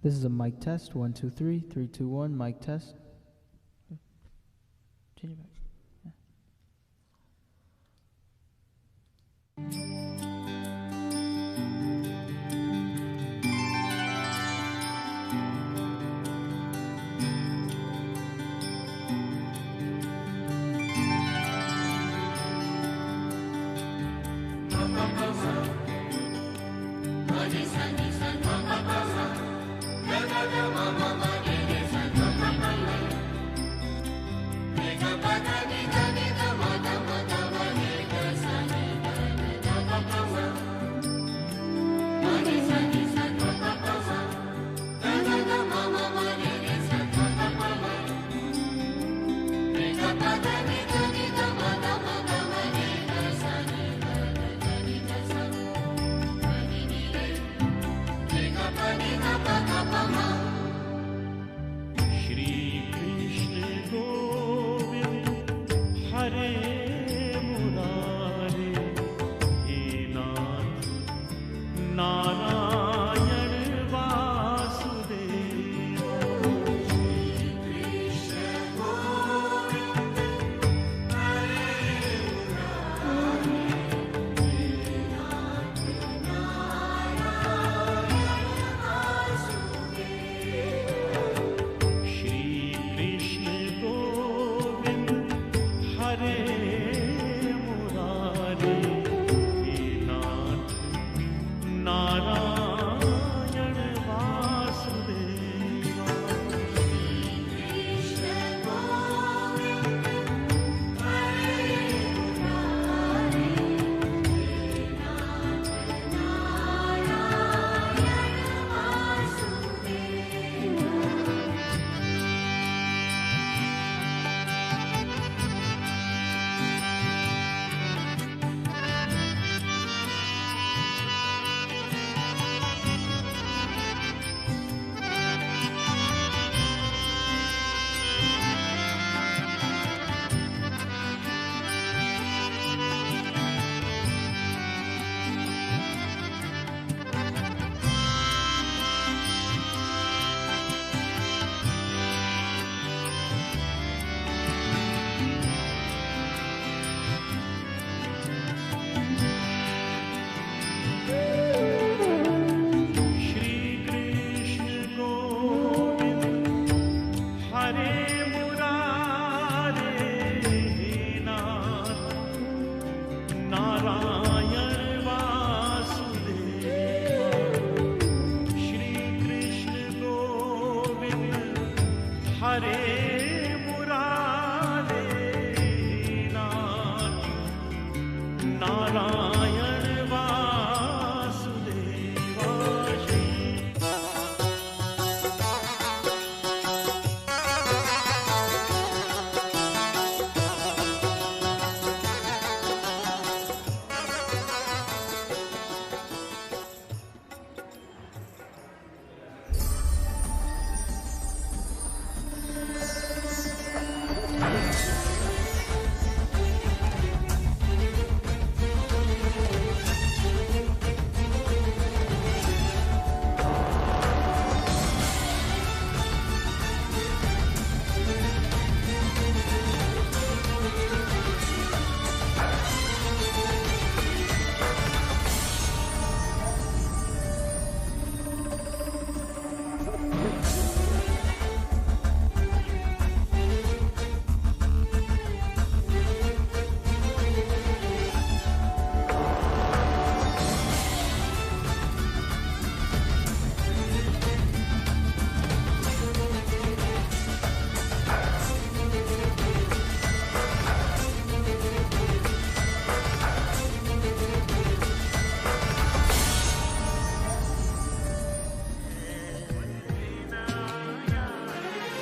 This is a mic test. 1, 2, 3. 3, 2, 1. Mic test. Change it back.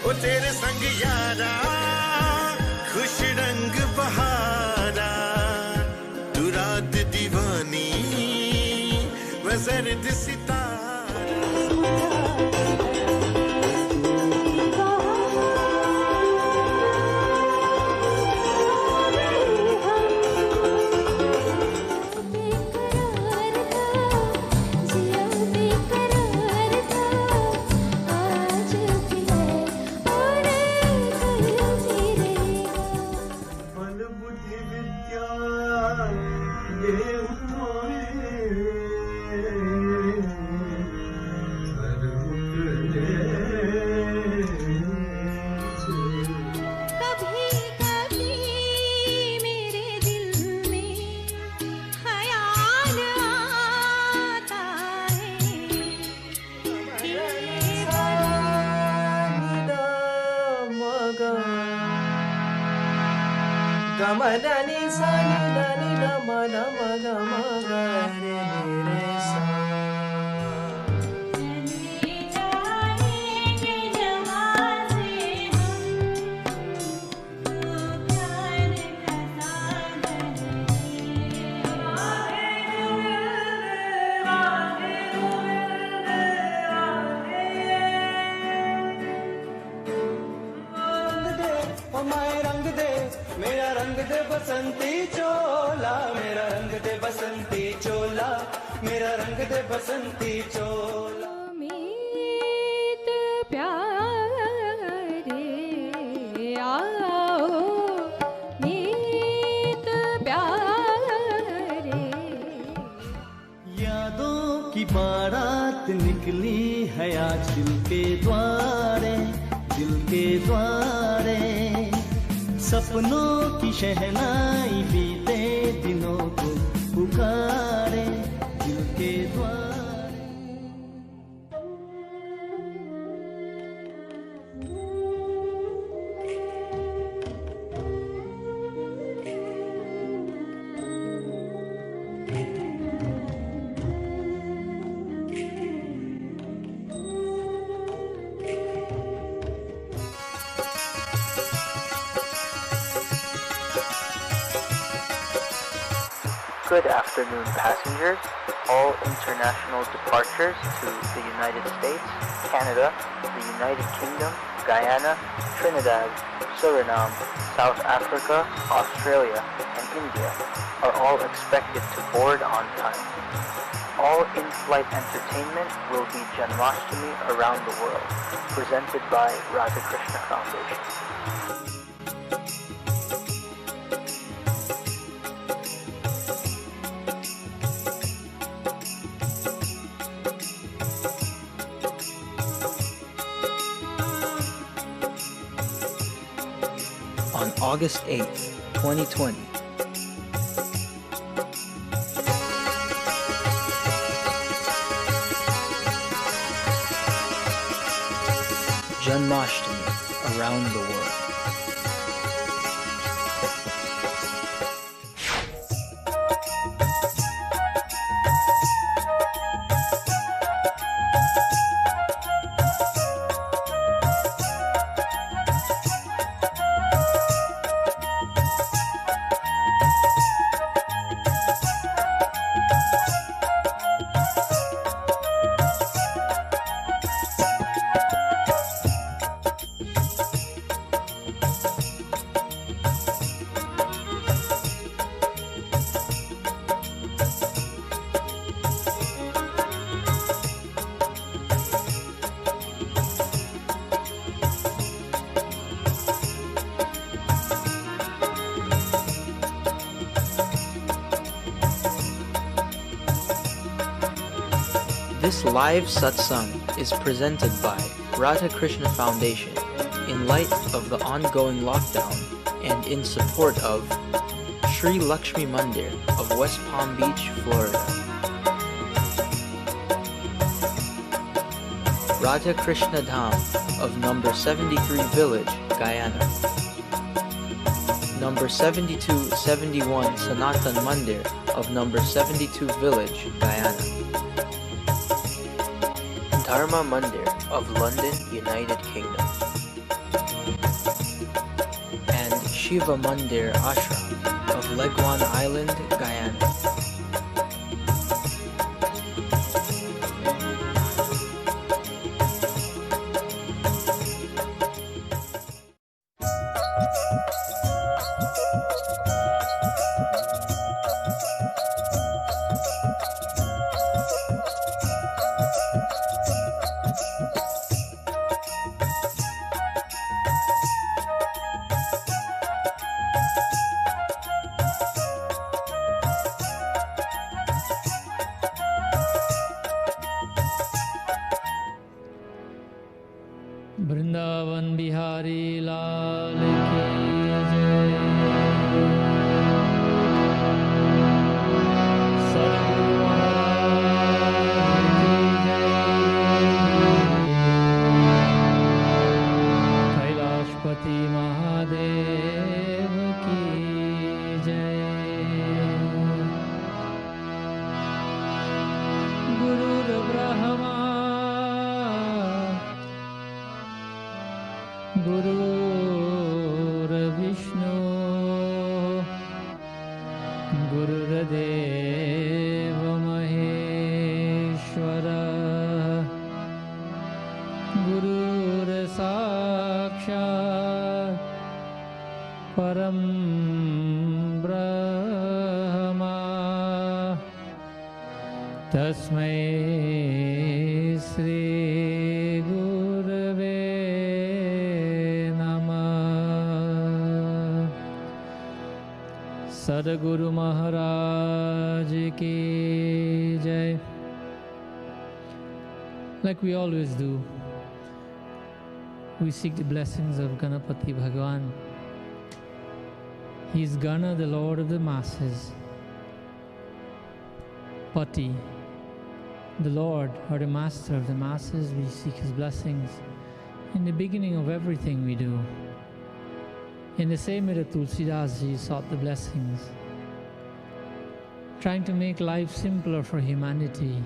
ओ तेरे संग यारा खुश रंग बहारा तू रात दीवानी मैं जर्द सितारा Gamadani sani dani dama dama gama gare re sa चले जाएंगे जहाँ से हम तो प्यार का साधन रंग दे मेरा रंग दे बसंती चोला मेरा रंग दे बसंती चोला मेरा रंग दे बसंती चोला मीत प्यारे आओ मीत प्यारे यादों की बारात निकली है आज दिल के द्वारे सपनों की शहनाई बीते दिनों को पुकारे दिल के द्वारे Good afternoon, passengers. All international departures to the United States, Canada, the United Kingdom, Guyana, Trinidad, Suriname, South Africa, Australia, and India are all expected to board on time. All in-flight entertainment will be Janmashtami around the world, presented by Radha Krishna Foundation. On August 8th, 2020, Janmashtami around the world. This live satsang is presented by Radha Krishna Foundation in light of the ongoing lockdown and in support of Sri Lakshmi Mandir of West Palm Beach, Florida. Radha Krishna Dham of number 73 Village, Guyana. Number 7271 Sanatan Mandir of number 72 Village, Guyana. Dharma Mandir of London, United Kingdom. Shiva Mandir Ashram of Leguan Island, Guyana. Vrindavan Bihari लाल की जय। सद्गुरु महाराज की जय। कैलाशपति महादेव की जय। गुरुर् ब्रह्मा गुरुर्विष्णु गुरुर्देव महेश्वर गुरुर्साक्षात् परं ब्रह्म तस्मै श्री गुरवे सद्गुरु महाराज की जय। Like we always do, we seek the blessings of Ganapati Bhagavan. He is Gana, the Lord of the masses. Pati, the Lord or the Master of the masses. We seek His blessings in the beginning of everything we do. In the same way that Tulsidas Ji sought the blessings, trying to make life simpler for humanity,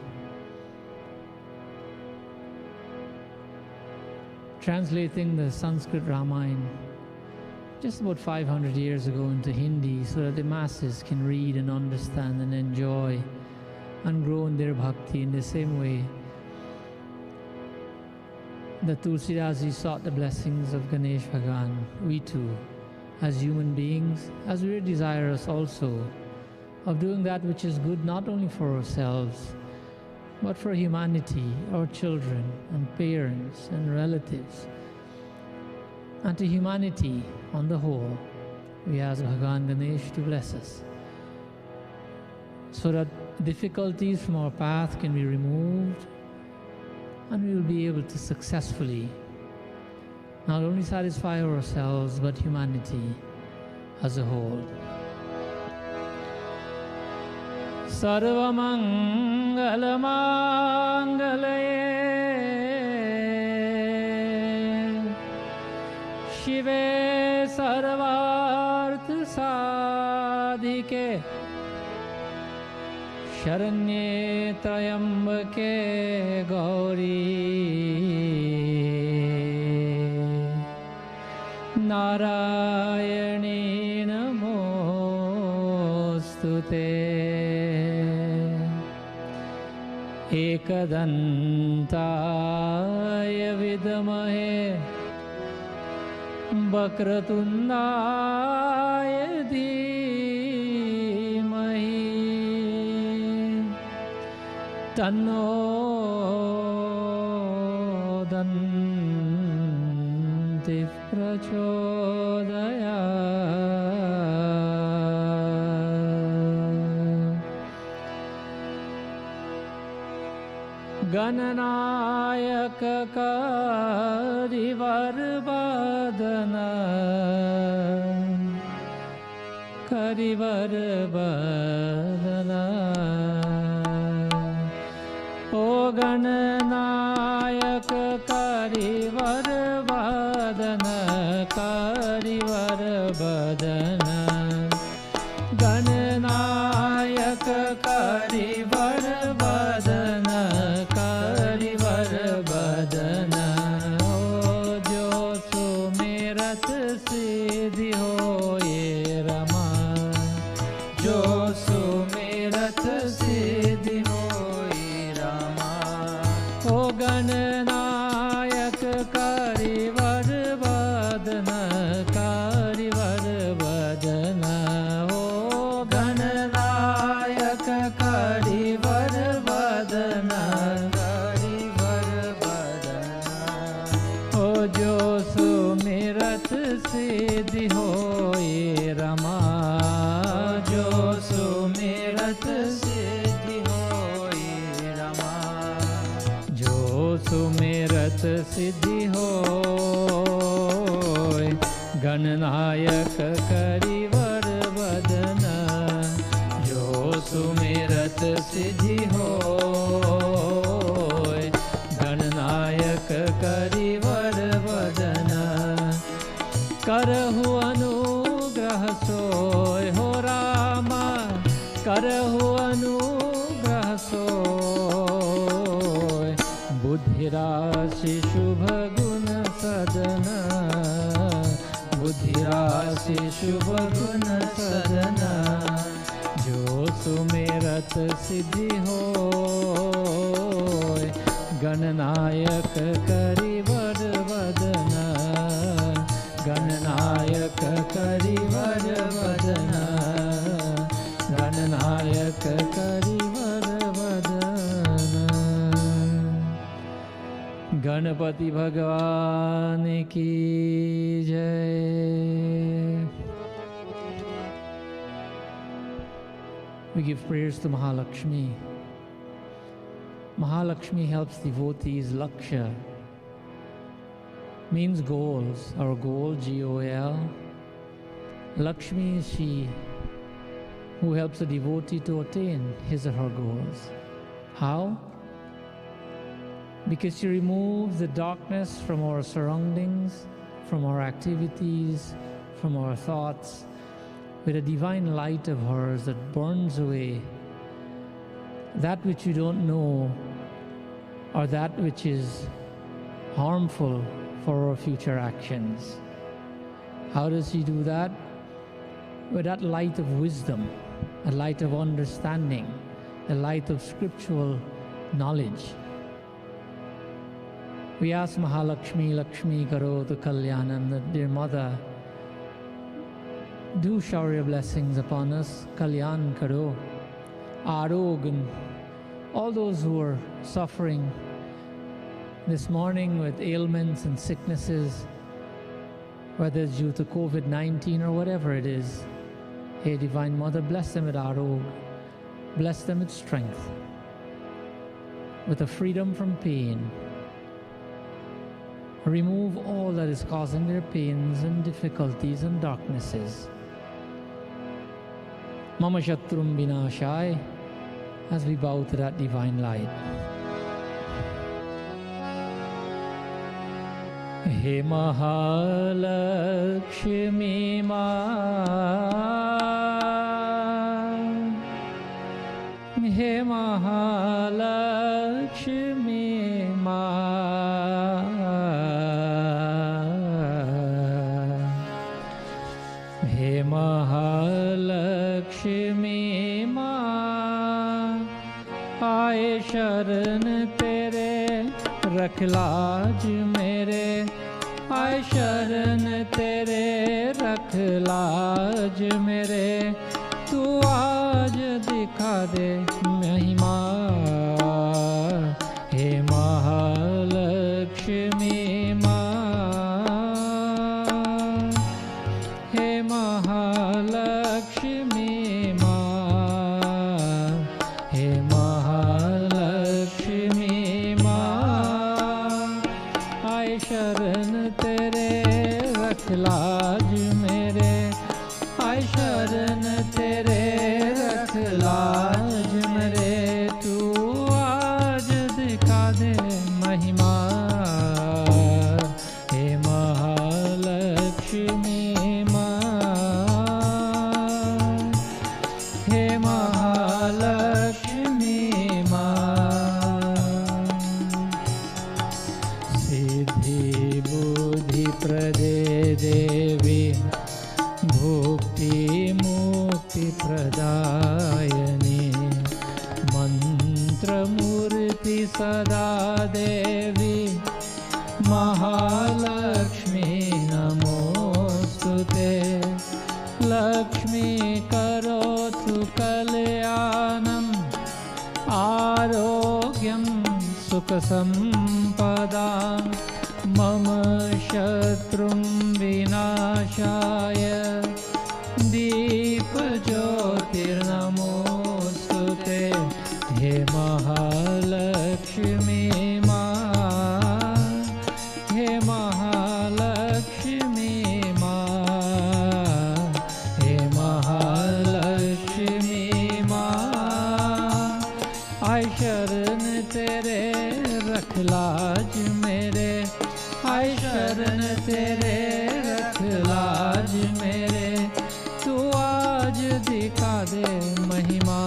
translating the Sanskrit Ramayana just about 500 years ago into Hindi so that the masses can read and understand and enjoy and grow in their bhakti. In the same way that Tulsidas Ji sought the blessings of Ganesh Bhagavan, we too, as human beings, as we are desirous also of doing that which is good not only for ourselves, but for humanity, our children and parents and relatives, and to humanity on the whole. We ask Bhagavan Ganesh to bless us, so that difficulties from our path can be removed, and we will be able to successfully not only satisfy ourselves, but humanity as a whole. Sarvamangala Mangalaye Shive Sarvartha Sadhike Sharanye Trayambake Gauri Narayani Namostute Ekadantaya Vidamahe Vakratundaya Dhimahi Tanno Danti Gananayaka Karivarbadana Karivarbadana O Gananayaka Karivarbadana Karivarbadana Gananayaka Karivarbadana Badana, O jo sumerat siddhi hoy सुमिरत सिद्धि होई रमा। जो सुमिरत सिद्धि होय गणनायक करिवर वदन। जो सुमिरत सिद्धि होय गणनायक करिवर वदन। करहु अनुग्रह सोय हो रामा, करहु अनुग्रह सोय। बुद्धि राशि शुभ गुण सदन, बुद्धि राशि शुभ गुण सदन। जो सुमिरत सिद्धि होय गणनायक करिवर वदन। गणनायक करिवर वदन, गणनायक करिवर वदन। गणपति भगवान की जय। We give prayers to Mahalakshmi. Mahalakshmi helps devotees. Laksha means goals, or goal, G-O-L. Lakshmi is she who helps a devotee to attain his or her goals. How? Because she removes the darkness from our surroundings, from our activities, from our thoughts, with a divine light of hers that burns away that which you don't know, or that which is harmful for our future actions. How does she do that? With that light of wisdom, a light of understanding, a light of scriptural knowledge. We ask Mahalakshmi, Lakshmi Karo tu Kalyanam, that dear Mother, do shower your blessings upon us. Kalyan Karo, Arogan, all those who are suffering this morning with ailments and sicknesses, whether it's due to COVID-19 or whatever it is. Hey Divine Mother, bless them with Arog, bless them with strength, with a freedom from pain. Remove all that is causing their pains and difficulties and darknesses. Mama Shatrum Vinashai, as we bow to that divine light. He Mahalakshmi Ma, He Mahalakshmi Ma, He Mahalakshmi Ma, आए शरण तेरे रख लाज मेरे, आए शरण तेरे रख लाज मेरे। तू आज दिखा दे महिमा, हे महालक्ष्मी माँ, हे महालक्ष्मी माँ, हे महालक्ष्मी माँ। आए शरण तेरे रख लाज मेरे, आए शरण तेरे रख लाज मेरे। तू आज दिखा दे महिमा, हे महालक्ष्मी माँ, हे महालक्ष्मी माँ। सिद्धि बुद्धि प्रदे देवी, भुक्ति मुक्ति प्रदायिनी, मंत्र मूर्ति सदा देवी, महालक्ष्मी नमोस्तुते। लक्ष्मी करोतु कल्याणं, आरोग्यं सुख संपदां, मम शत्रुं विनाशाय दीप ज्योतिर्नमोस्तुते। हे महालक्ष्मी माँ, हे महालक्ष्मी माँ, हे महालक्ष्मी माँ, आय शरण तेरे रख लाज मेरे, आय शरण तेरे रख लाज मेरे, तू आज दिखा दे महिमा,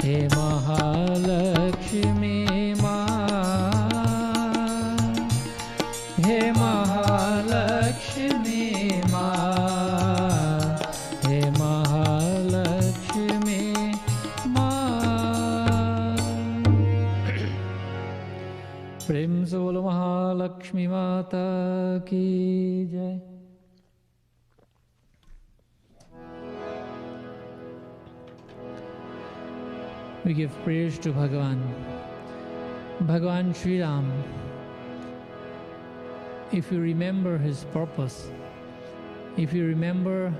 हे महालक्ष्मी माँ, हे महालक्ष्मी माँ, हे महालक्ष्मी माँ। प्रेम से बोलो महालक्ष्मी माता की जय। We give praise to Bhagavan. Bhagavan Sri Ram, if you remember his purpose, if you remember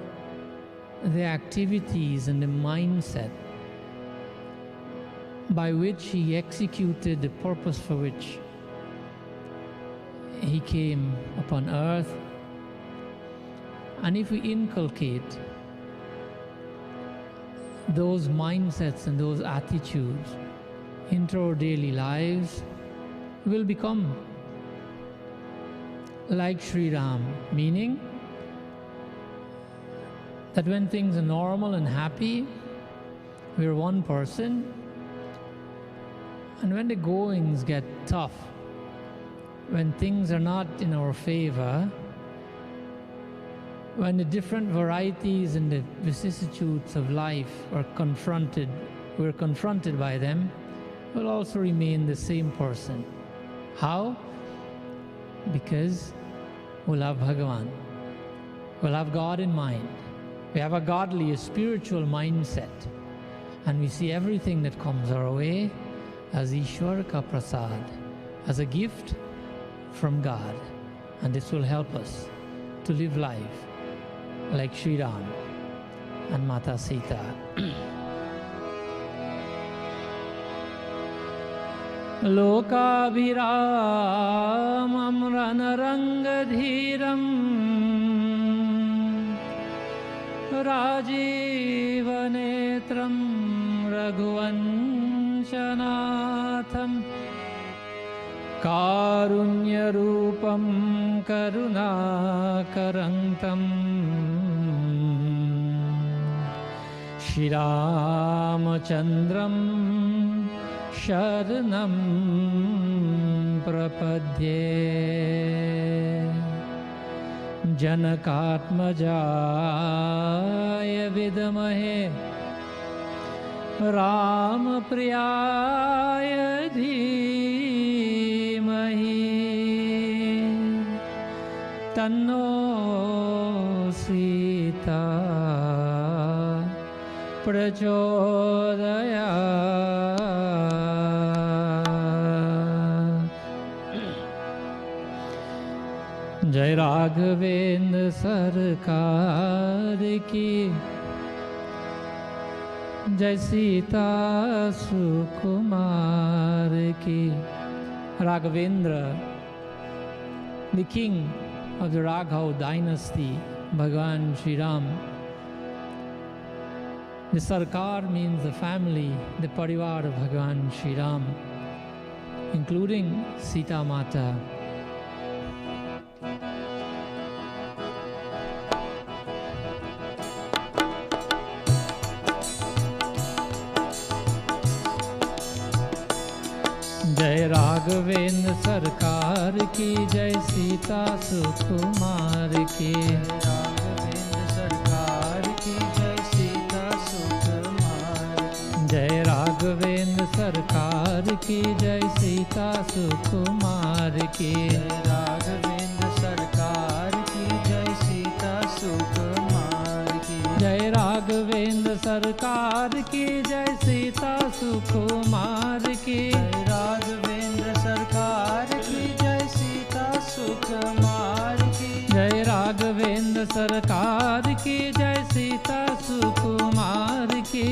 the activities and the mindset by which he executed the purpose for which he came upon earth, and if we inculcate those mindsets and those attitudes into our daily lives, we will become like Sri Ram, meaning that when things are normal and happy, we are one person, and when the goings get tough, when things are not in our favor, when the different varieties and the vicissitudes of life we're confronted by them, we'll also remain the same person. How? Because we'll have Bhagavan. We'll have God in mind. We have a godly, a spiritual mindset. And we see everything that comes our way as Ishwar ka prasad, as a gift from God. And this will help us to live life like Sri Ram and Mata Sita. Lokabhiramam ranarangadhiram Rajivanetram Raghuvanshanatham Karunyarupam Karunakarantam Shri Ramachandram Sharanam Prapadye Janakatmajaya Vidamahe Ramapriyaya Dhimahi Tanno Sita Prachodaya. Jai Raghavendra Sarkar ki, Jai Sita Sukumar ki. Raghavendra, the king of the Raghav dynasty, Bhagavan Sri Ram. The Sarkar means the family, the parivar of Bhagavan Sri Ram, including Sita Mata. जय राघवेंद्र सरकार की, जय सीता सुकुमार की। राघवेंद्र सरकार की, जय सीता सुकुमार। जय राघवेंद्र सरकार की, जय सीता सुकुमार की। राघवेंद्र सरकार की, जय सीता सुकुमार की। जय राघवेंद्र सरकार की, जय सीता सुकुमार की। राघवेंद्र सरकार की, जय सीता सुकुमार की। जय राघवेंद्र सरकार की, जय सीता सुकुमार की।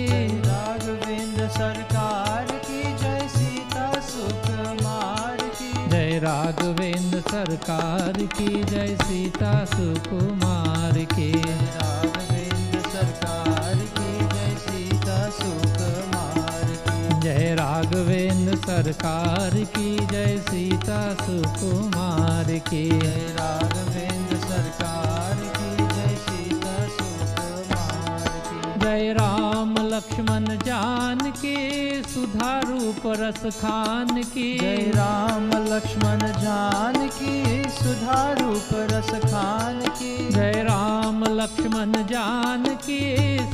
राघवेंद्र सरकार की जय, सीता सुकुमार की जय राघवेंद्र सरकार की जय, सीता सुकुमार की राघवेंद्र सरकार की जय, सीता सुकुमार की जय राघवेंद्र सरकार की जय, सीता सुकुमार की जय राघवेंद्र सरकार की जय, सीता सुकुमार की जय राम लक्ष्मण जानकी सुधा रूप रस खान की जय राम लक्ष्मण जानकी सुधा रूप रस खान की जय राम लक्ष्मण जानकी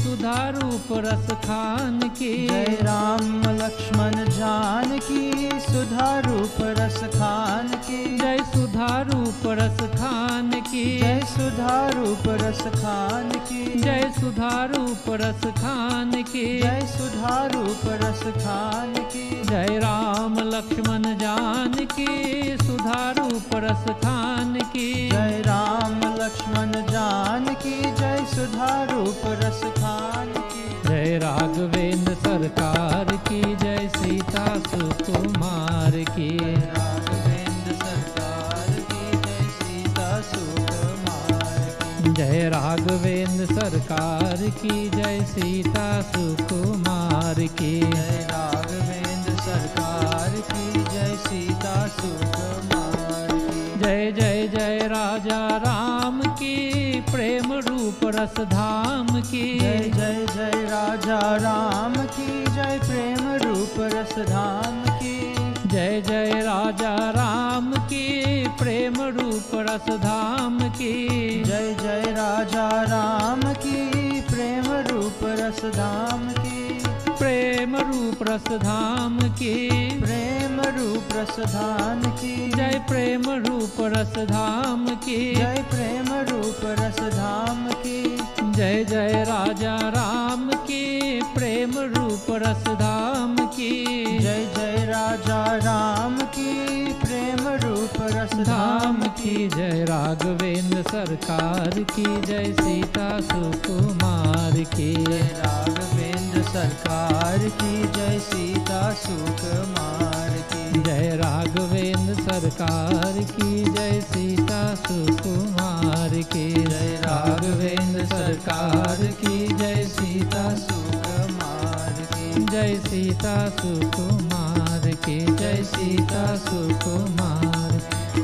सुधा रूप रस खान की जय राम लक्ष्मण जानकी सुधा रूप रस खान की जय सुधा रूप रस खान की जय सुधा रूप रस खान की जय सुधा रूप रस खान की जय सुधा रूप रस खान की जय राम लक्ष्मण जानकी सुधा रूप रस खान की जय राम लक्ष्मण जानकी जय सुधा रूप रस खान की जय राघवेंद्र सरकार की जय, सीता सुकुमार की राघवेंद्र सरकार की जय, सीता सुकुमार की जय राघवेंद्र सरकार की जय, सीता सुकुमार की जय राघवेंद्र सरकार की जय, सीता सुकुमार की जय जय जय राजा राम की प्रेम रूप रस धाम की जय जय जय राजा राम की जय, प्रेम रूप रस धाम की जय जय राजा राम की प्रेम रूप रस धाम की जय जय राजा राम की प्रेम रूप रस धाम की प्रेम रूप रस धाम की प्रेम रूप रस धाम की जय प्रेम रूप रस धाम की जय प्रेम रूप रस धाम की जय जय राजा राम की प्रेम रूप रस धाम की जय जय राजा राम की प्रेम रूप रस धाम की जय राघवेंद्र सरकार की जय, सीता सुकुमार की राघवेंद्र सरकार की जय, सीता सुकुमार की जय राघवेंद्र सरकार की जय, सीता सुकुमार की जय राघवेंद्र सरकार की जय, सीता सुकुमार की जय सीता सुकुमार की जय सीता सुकुमार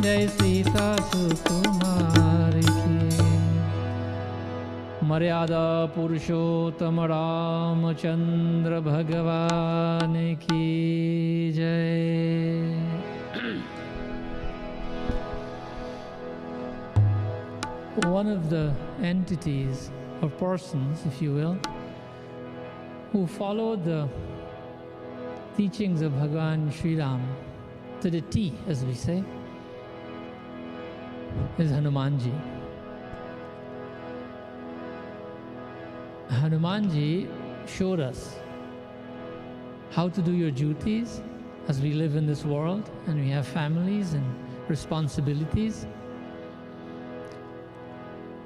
जय सीता सुकुमार की मर्यादा पुरुषोत्तम रामचंद्र भगवान की जय। One of the entities or persons, if you will, who followed the teachings of Bhagavan Sri Ram to the T, as we say, is Hanumanji. Hanumanji showed us how to do your duties as we live in this world and we have families and responsibilities.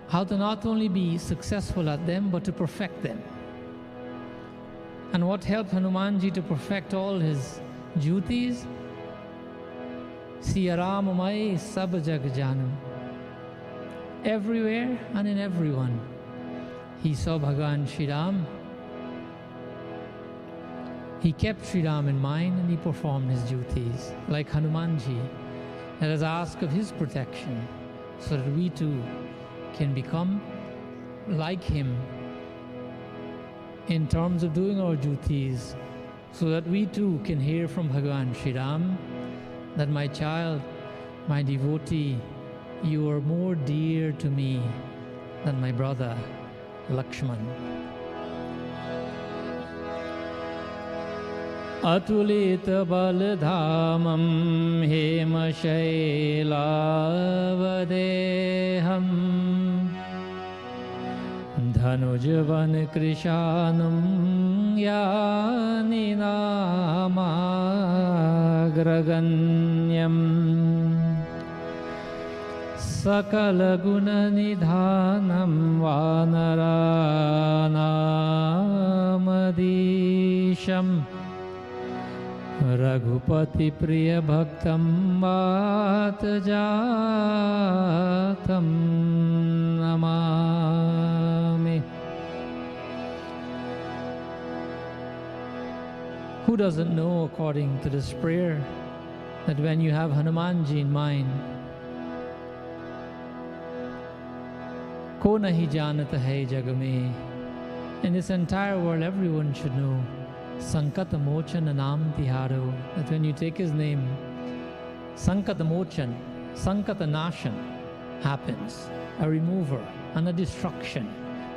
How to not only be successful at them, but to perfect them. And what helped Hanumanji to perfect all his duties? Siya Ram Mai Sab Jag Janam. Everywhere and in everyone, he saw Bhagavan Sri Ram. He kept Sri Ram in mind and he performed his duties. Like Hanumanji, let us ask of his protection so that we too can become like him in terms of doing our duties, so that we too can hear from Bhagavan Sri Ram that my child, my devotee, you are more dear to me than my brother Lakshman. Atulita baladhamam hema shailavadeham dhanujavan krishanam yaninamagraganyam sakala guna nidhanam vanaranam adisham Raghupati प्रिय भक्तं वात जातं Namami. Who doesn't know, according to this prayer, that when you have Hanumanji in mind, ko nahi janat hai jag mein, in this entire world everyone should know, Sankat Mochan Nam Tiharo, that when you take his name, Sankat Mochan, Sankat Nashan happens, a remover and a destruction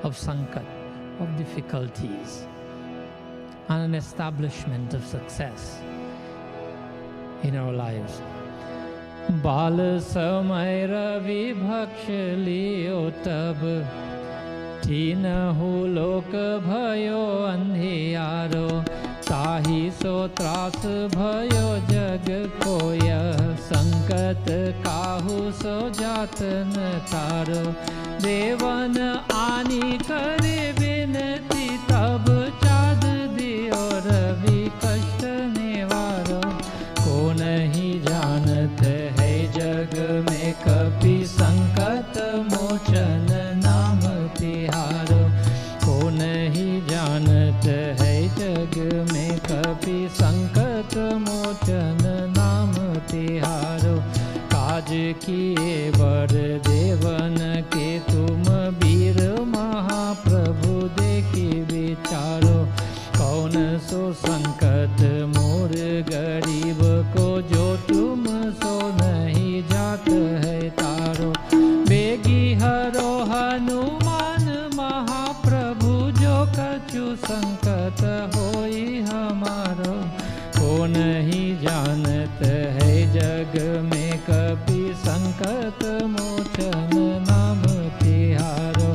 of Sankat, of difficulties, and an establishment of success in our lives. Bal samay ravi bhaksh liyo tab, तीनहु लोक भयो अंधियारो, ताहि सो त्रास भयो जग कोय, संकट काहू सो जात न तारो. देवन आनी करे बिनती, तब चाँद दियो रवि कष्ट निवारो. को नहीं जानत है जग में कपि, संकट मोचन नाम तिहारो. को नहीं जानत है जग में कपि, संकट मोचन नाम तिहारो. काज किए बर देवन के तुम, वीर महाप्रभु देखी विचारो. कौन सो संकट मोर गरीब को, जो तुम सो नहीं जात है तारो. बेगी हरो हनुमान महाप्रभु, जो कछु संकट होई हमारो. को नहीं जानत है जग में कपि, संकट मोचन नाम तिहारो.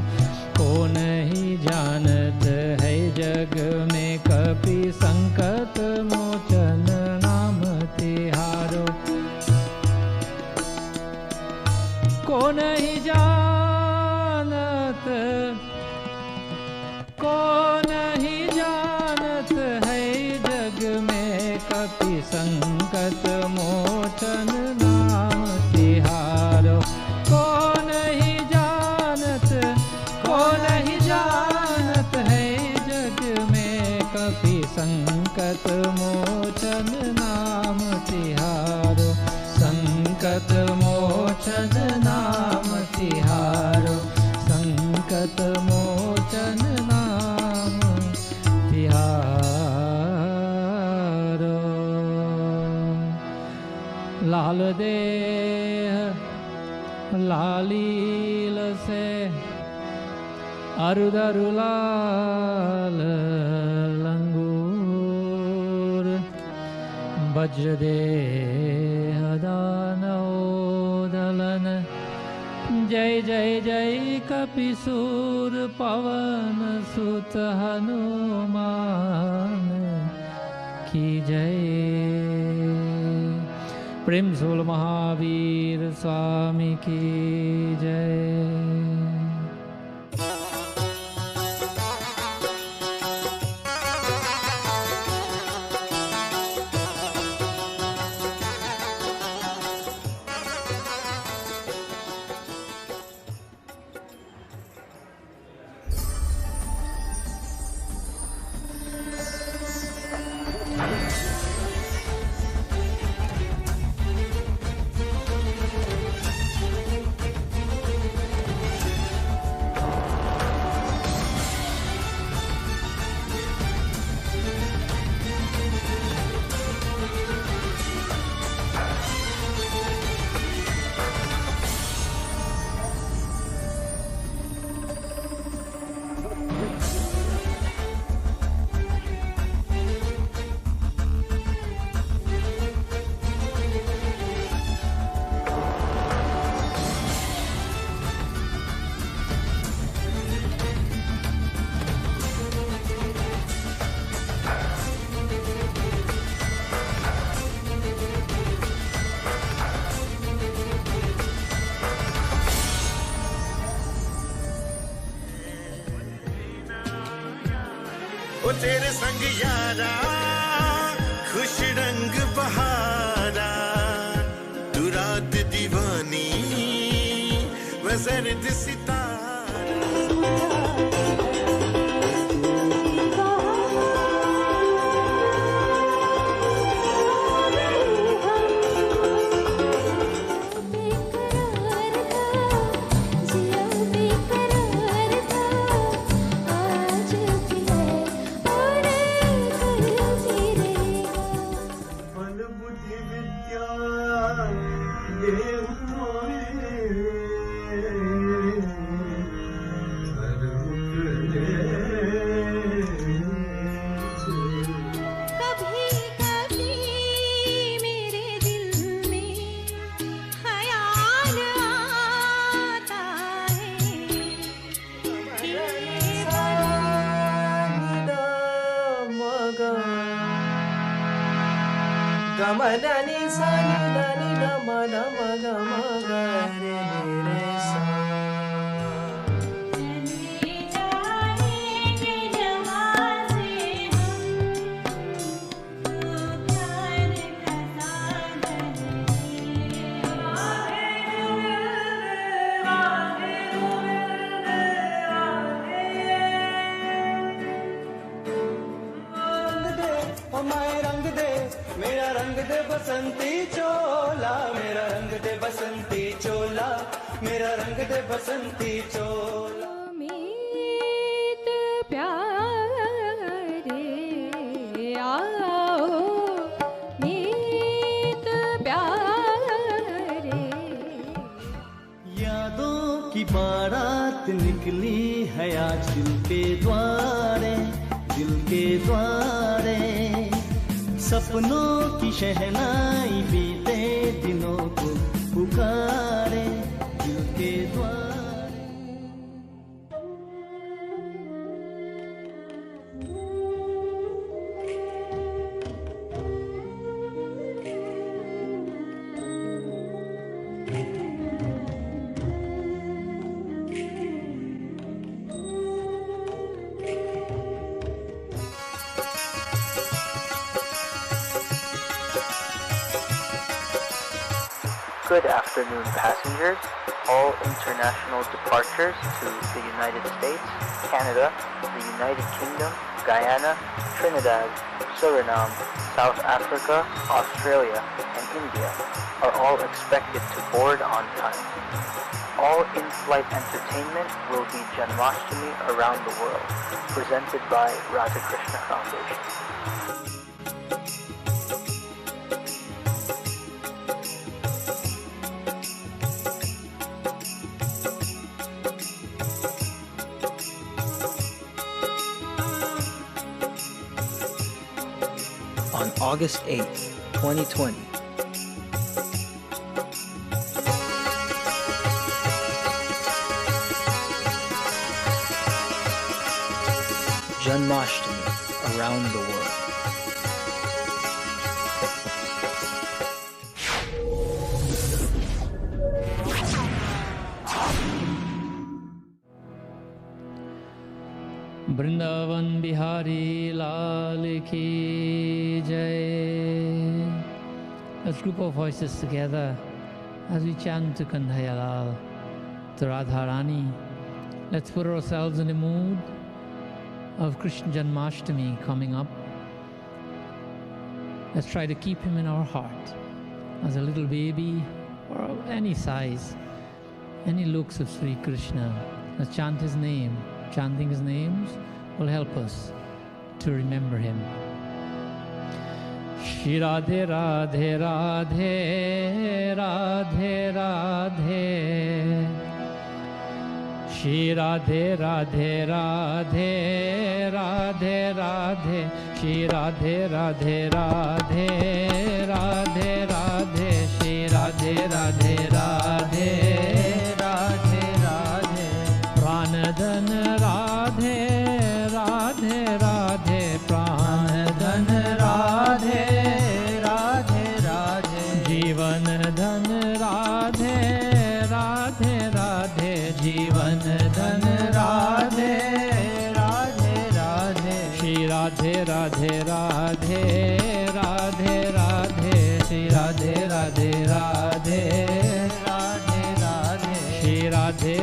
को नहीं जानत है जग में कपि, संकट मोचन नाम तिहारो. को नहीं जानत, को नहीं जानत है जग में कपि, संकट मोचन नाम तिहारो. को नहीं जानत, को नहीं जानत है जग में कपि, संकट मोचन नाम तिहारो. संकट मोचन नाम तिहारो, संकट मोचन नाम तिहारो. लाल देह लालील से, अरुदरु लाल लंगूर. वज्र देह दानव दलन, जय जय जय कपिसूर. पवन सुत हनुमान की जय. प्रेम झोल महावीर स्वामी की जय. तेरे संग यारा खुश रंग सर्द सितारा Gamadani sani dani dama dama gama gare re sa बसंती चोला मेरा रंग दे बसंती चोला मेरा रंग दे बसंती चोला मीत प्यारे आओ मीत प्यारे यादों की बारात निकली है आज दिल के द्वारे सपनों की शहनाई बीते दिनों को पुकारे दिल के द्वारे Good afternoon, passengers. All international departures to the United States, Canada, the United Kingdom, Guyana, Trinidad, Suriname, South Africa, Australia, and India are all expected to board on time. All in-flight entertainment will be Janmashtami around the world, presented by Radha Krishna Foundation. On August 8th, 2020, Janmashtami around the world. Vrindavan Bihari Lal Ki Jai. Let's group our voices together as we chant to Kanhaiya Lal, to Radharani. Let's put ourselves in the mood of Krishna Janmashtami coming up. Let's try to keep him in our heart as a little baby or of any size, any looks of Sri Krishna. Let's chant his name. Chanting his names will help us to remember him. Shri Radhe Radhe Radhe Radhe Radhe Shri Radhe Radhe Radhe Radhe Radhe Shri Radhe Radhe Radhe Radhe Radhe Shri Radhe Radhe Radhe Radhe Radhe Pranadhan Radhe Radhe Radhe Pranadhan Radhe Radhe Radhe Jeevan Dhan Radhe Radhe Radhe Jeevan Dhan Radhe Radhe Radhe Shri Radhe Radhe Radhe Radhe Radhe Shri Radhe Radhe Radhe Radhe Radhe Shri Radhe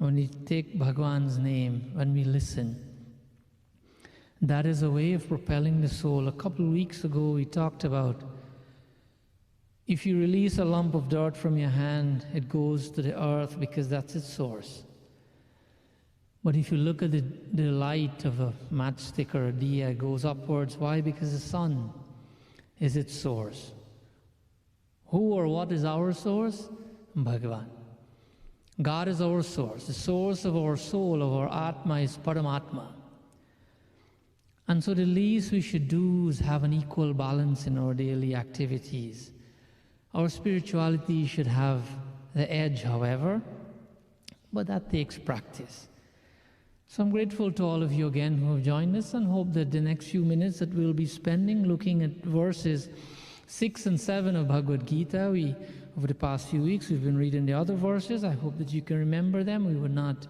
when we take Bhagwan's name, when we listen, that is a way of propelling the soul. A couple of weeks ago we talked about if you release a lump of dirt from your hand, it goes to the earth because that's its source. But if you look at the light of a matchstick or a diya, it goes upwards. Why? Because the sun is its source. Who or what is our source? Bhagavan. God is our source. The source of our soul, of our Atma, is Paramatma. And so the least we should do is have an equal balance in our daily activities. Our spirituality should have the edge, however, but that takes practice. So I'm grateful to all of you again who have joined us, and hope that the next few minutes that we'll be spending looking at verses 6 and 7 of Bhagavad Gita. Over the past few weeks, we've been reading the other verses. I hope that you can remember them. We will not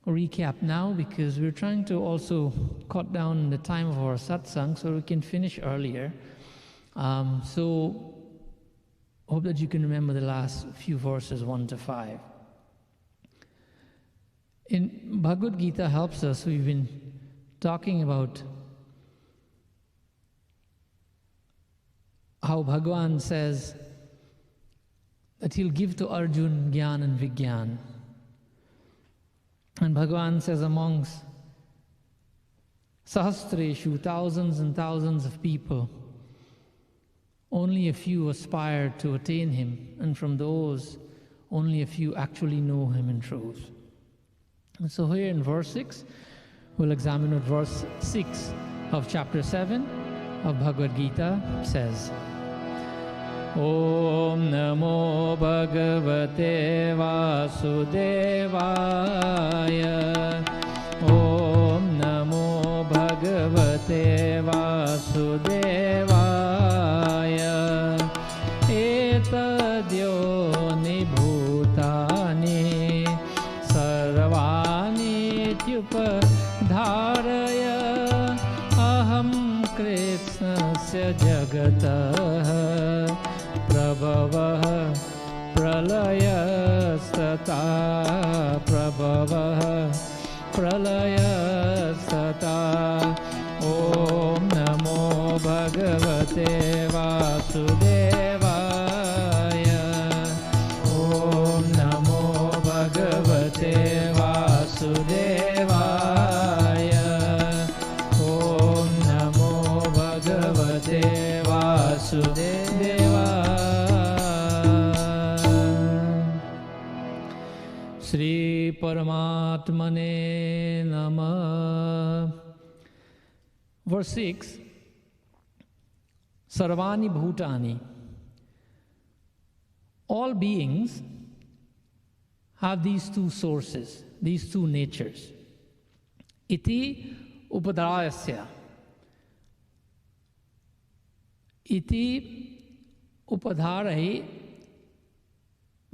recap now because we're trying to also cut down the time of our satsang so we can finish earlier. So hope that you can remember the last few verses 1 to 5. In Bhagavad Gita helps us. We've been talking about how Bhagavan says that he'll give to Arjun Gyan and Vigyan. And Bhagavan says amongst Sahasreshu, thousands and thousands of people, only a few aspire to attain him, and from those, only a few actually know him in truth. And so here in verse 6, we'll examine what verse 6 of chapter 7 of Bhagavad Gita says. Om Namo Bhagavate Vasudevaya. Om Namo Bhagavate Vasudevaya. Etadyo Bhutani Sarvani Tyupadharaya. Aham Krishnasya Jagatah Prabhavah Pralayastata. Prabhavah Pralayastata. Om Namo Bhagavate Vasudevaya. Om Namo Bhagavate Vasudevaya. Om Namo Bhagavate Vasudevaya. Shri Paramatmane Namah. Verse 6, Sarvani Bhutani. All beings have these two sources, these two natures. Iti upadarayasya. Iti upadharahi.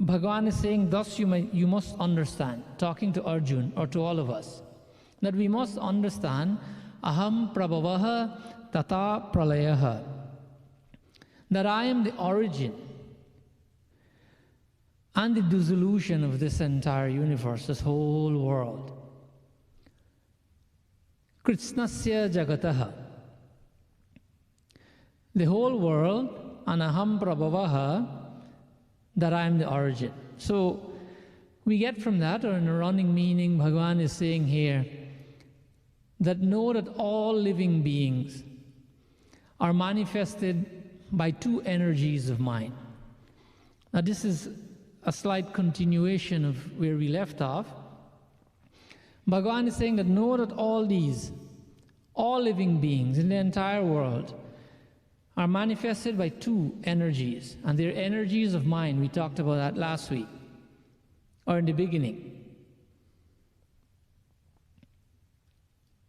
Bhagavan is saying, thus you must understand, talking to Arjun or to all of us, that we must understand aham prabhavaha tata pralayaha, that I am the origin and the dissolution of this entire universe, this whole world. Krishnasya jagataha, the whole world, and aham prabhavaha, that I am the origin. So we get from that, or in a running meaning, Bhagavan is saying here, that know that all living beings are manifested by two energies of mind. Now this is a slight continuation of where we left off. Bhagavan is saying that know that all living beings in the entire world are manifested by two energies, and they're energies of mind. We talked about that last week, or in the beginning.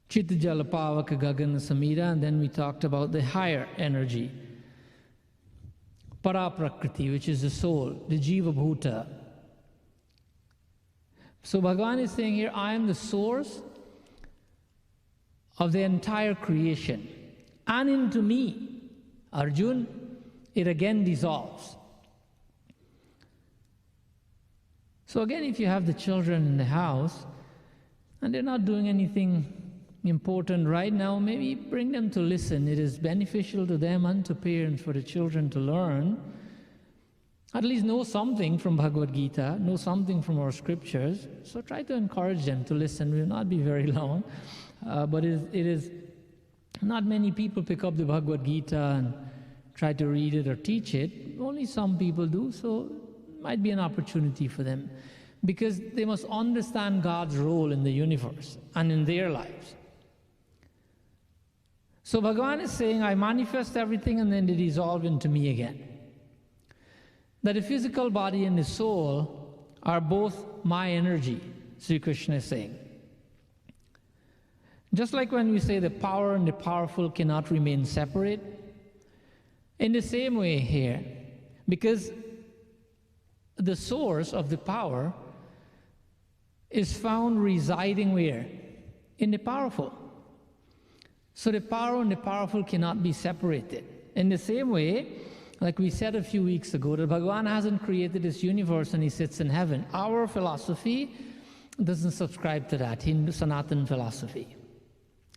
Chitta Jala Pavaka Gagana Samira, and then we talked about the higher energy, Paraprakriti, which is the soul, the Jiva Bhuta. So Bhagavan is saying here, I am the source of the entire creation, and into me, Arjun, it again dissolves. So again, if you have the children in the house and they're not doing anything important right now, maybe bring them to listen. It is beneficial to them and to parents for the children to learn, at least know something from Bhagavad Gita, know something from our scriptures. So try to encourage them to listen. It will not be very long, but it is not many people pick up the Bhagavad Gita and try to read it or teach it. Only some people do, so it might be an opportunity for them, because they must understand God's role in the universe and in their lives. So Bhagavan is saying, I manifest everything and then they dissolve into me again. That the physical body and the soul are both my energy, Sri Krishna is saying. Just like when we say the power and the powerful cannot remain separate, in the same way here, because the source of the power is found residing where? In the powerful. So the power and the powerful cannot be separated. In the same way, like we said a few weeks ago, that Bhagavan hasn't created this universe and he sits in heaven. Our philosophy doesn't subscribe to that, Hindu Sanatan philosophy.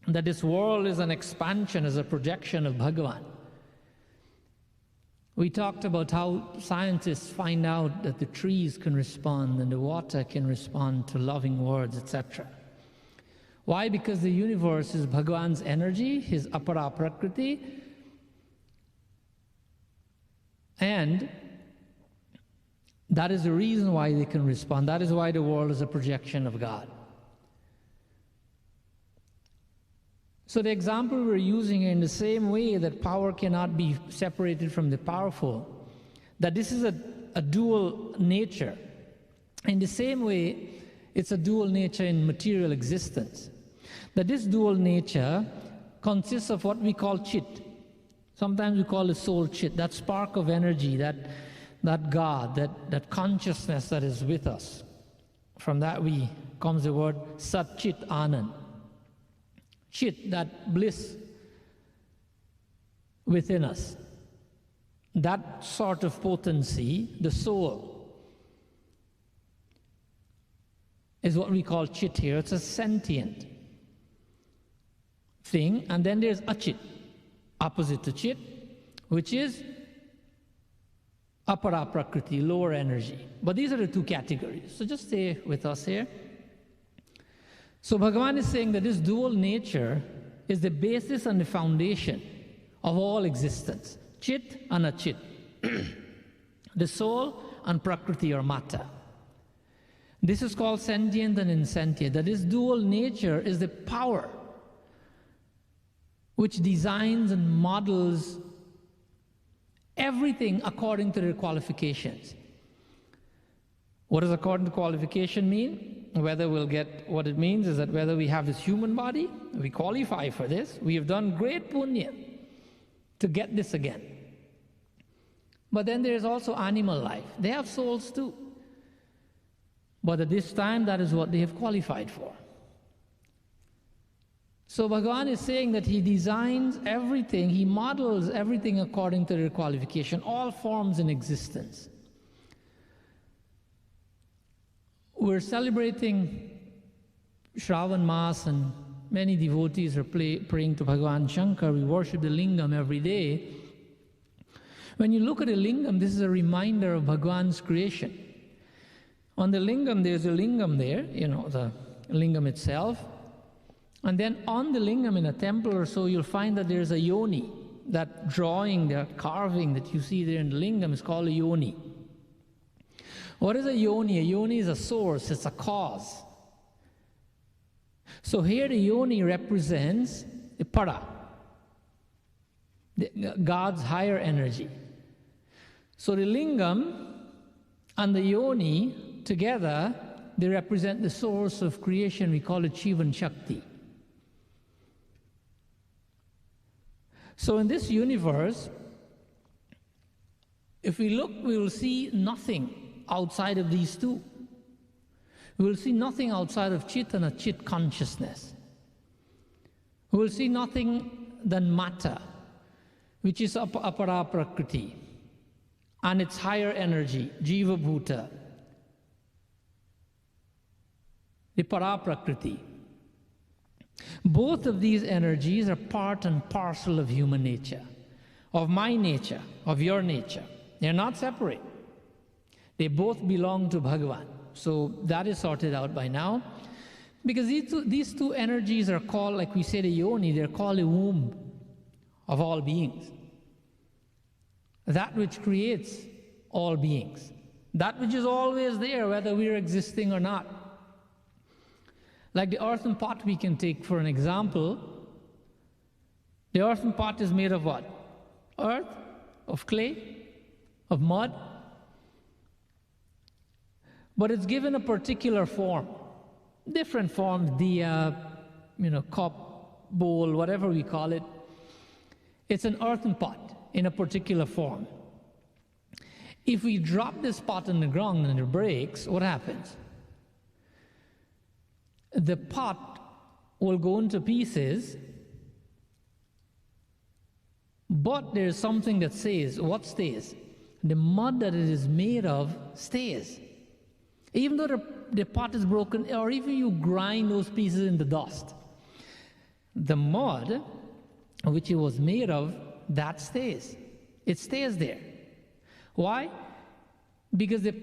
That this world is an expansion, is a projection of Bhagavan. We talked about how scientists find out that the trees can respond and the water can respond to loving words, etc. Why? Because the universe is Bhagavan's energy, his apara prakriti, and that is the reason why they can respond. That is why the world is a projection of God. So the example we're using here, in the same way that power cannot be separated from the powerful, that this is a dual nature. In the same way, it's a dual nature in material existence. That this dual nature consists of what we call chit. Sometimes we call it soul chit, that spark of energy, that God, that consciousness that is with us. From that comes the word Sat Chit Anand. Chit, that bliss within us. That sort of potency, the soul, is what we call chit here. It's a sentient thing. And then there's achit, opposite to chit, which is apara prakriti, lower energy. But these are the two categories. So just stay with us here. So Bhagavan is saying that this dual nature is the basis and the foundation of all existence. Chit and achit. The soul and prakriti or matter. This is called sentient and insentient. That this dual nature is the power which designs and models everything according to their qualifications. What does according to qualification mean? Whether we'll get, what it means is that whether we have this human body, we qualify for this, we have done great punya to get this again. But then there's also animal life. They have souls too. But at this time, that is what they have qualified for. So Bhagavan is saying that he designs everything, he models everything according to their qualification, all forms in existence. We're celebrating Shravan Maas and many devotees are praying to Bhagavan Shankar. We worship the lingam every day. When you look at the lingam, this is a reminder of Bhagavan's creation. On the lingam, there's a lingam there, the lingam itself. And then on the lingam in a temple or so, you'll find that there's a yoni. That drawing, that carving that you see there in the lingam is called a yoni. What is a yoni? A yoni is a source, it's a cause. So here the yoni represents the para, God's higher energy. So the lingam and the yoni together, they represent the source of creation. We call it Shivan Shakti. So in this universe, if we look, we will see nothing outside of these two. We will see nothing outside of chit and achit consciousness. We will see nothing than matter, which is apara prakriti, and its higher energy, jiva bhuta. the Paraprakriti. Both of these energies are part and parcel of human nature, of my nature, of your nature. They're not separate. They both belong to Bhagavan. So that is sorted out by now. Because these two energies are called, like we say, the yoni, they're called the womb of all beings. That which creates all beings. That which is always there, whether we're existing or not. Like the earthen pot we can take for an example. The earthen pot is made of what? Earth, of clay, of mud. But it's given a particular form. Different forms, diya, cup, bowl, whatever we call it. It's an earthen pot in a particular form. If we drop this pot on the ground and it breaks, what happens? The pot will go into pieces, but there's something that stays. What stays? The mud that it is made of stays. Even though the pot is broken, or even you grind those pieces into dust, the mud which it was made of, that stays. It stays there. Why? Because the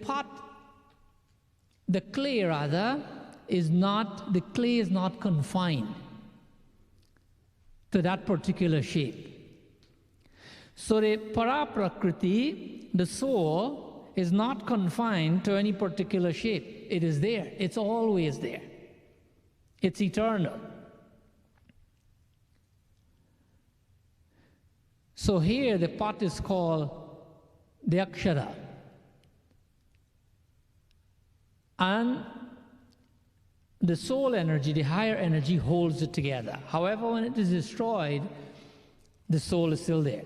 clay is not confined to that particular shape. So the Paraprakriti, the soul, is not confined to any particular shape. It is there. It's always there. It's eternal. So here the pot is called the Akshara. And the soul energy, the higher energy, holds it together. However, when it is destroyed, the soul is still there.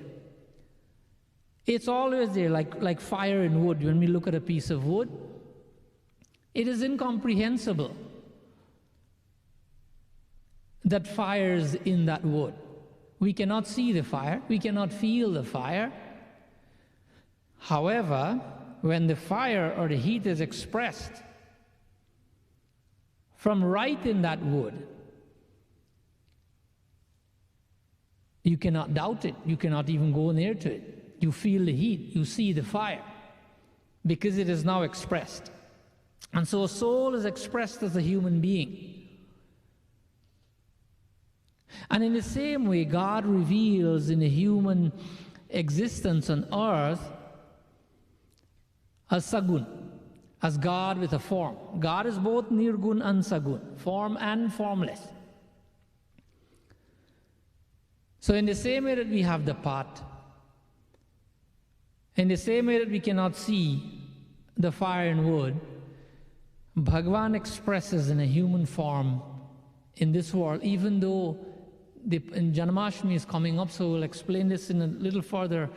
It's always there, like fire in wood. When we look at a piece of wood, it is incomprehensible that fire is in that wood. We cannot see the fire, we cannot feel the fire. However, when the fire or the heat is expressed from right in that wood, you cannot doubt it, you cannot even go near to it. You feel the heat, you see the fire, because it is now expressed. And so a soul is expressed as a human being. And in the same way, God reveals in the human existence on earth as Sagun, as God with a form. God is both Nirgun and Sagun, form and formless. So in the same way that we have the pot, in the same way that we cannot see the fire and wood, Bhagavan expresses in a human form in this world, even though in Janmashtami is coming up, so we'll explain this in a little further,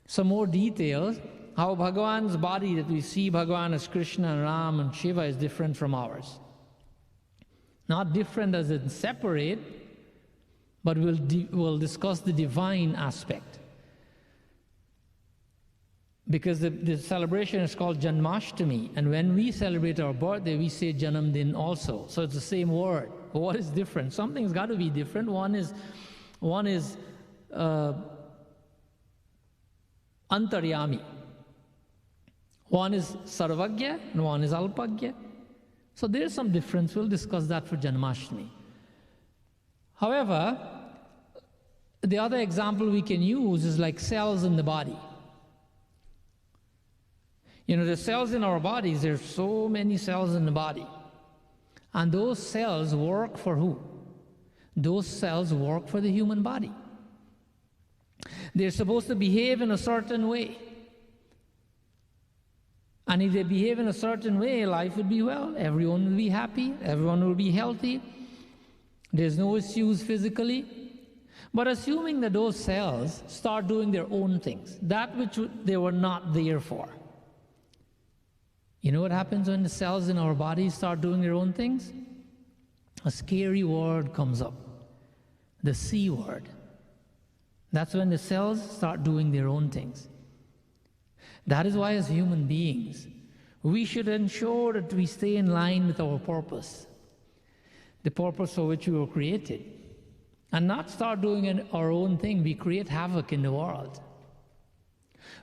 some more details, how Bhagavan's body that we see Bhagavan as Krishna and Ram and Shiva is different from ours. Not different as in separate, but we'll discuss the divine aspect. Because the celebration is called Janmashtami, and when we celebrate our birthday, we say Janamdin also. So it's the same word. But what is different? Something's got to be different. One is Antaryami. One is Sarvagya, and one is Alpagya. So there's some difference. We'll discuss that for Janmashtami. However, the other example we can use is like cells in the body. The cells in our bodies, there's so many cells in the body. And those cells work for who? Those cells work for the human body. They're supposed to behave in a certain way. And if they behave in a certain way, life would be well. Everyone will be happy. Everyone will be healthy. There's no issues physically. But assuming that those cells start doing their own things, that which they were not there for. You know what happens when the cells in our bodies start doing their own things? A scary word comes up. The C word. That's when the cells start doing their own things. That is why as human beings, we should ensure that we stay in line with our purpose, the purpose for which we were created, and not start doing our own thing. We create havoc in the world.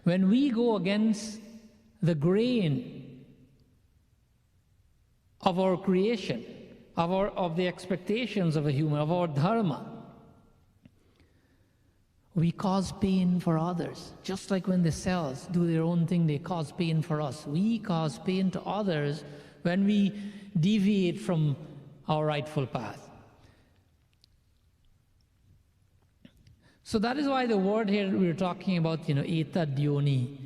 When we go against the grain of our creation, of the expectations of a human, of our dharma, we cause pain for others. Just like when the cells do their own thing, they cause pain for us. We cause pain to others when we deviate from our rightful path. So that is why the word here we're talking about, etad yoni.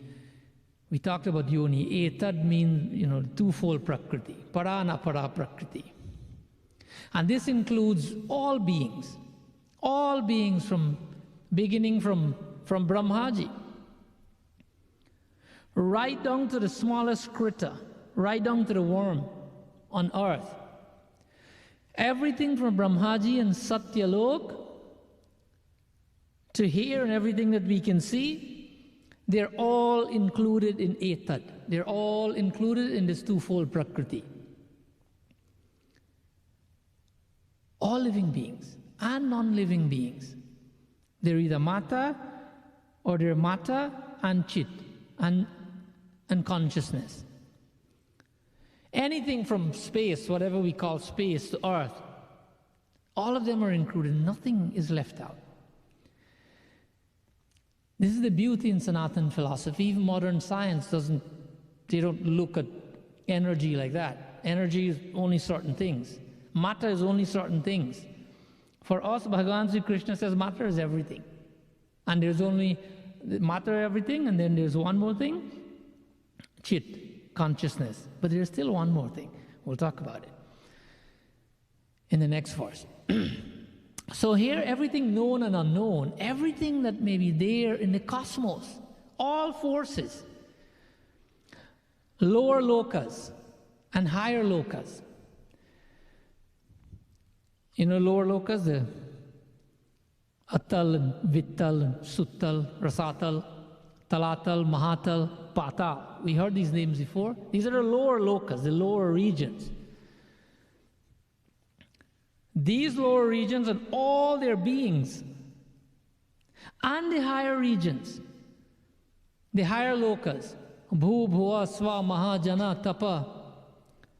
We talked about yoni. Etad means, twofold prakriti, para and apara prakriti. And this includes all beings from beginning from Brahmaji, right down to the smallest krita, right down to the worm on earth. Everything from Brahmaji and Satyalok to here and everything that we can see, they're all included in etad. They're all included in this twofold prakriti. All living beings and non-living beings. They're either mata or they're mata and chit and consciousness. Anything from space, whatever we call space, to earth, all of them are included. Nothing is left out. This is the beauty in Sanatana philosophy. Even modern science they don't look at energy like that. Energy is only certain things. Matter is only certain things. For us, Bhagavan Sri Krishna says matter is everything. And there's only matter everything, and then there's one more thing, chit, consciousness. But there's still one more thing. We'll talk about it in the next verse. So here, everything known and unknown, everything that may be there in the cosmos, all forces, lower lokas and higher lokas. Lower lokas, the Atal and Vittal and Suttal, Rasatal, Talatal, Mahatal, Patal. We heard these names before. These are the lower lokas, the lower regions. These lower regions and all their beings, and the higher regions, the higher lokas, Bhu, Bhuva, Sva, Mahajana, Tapa,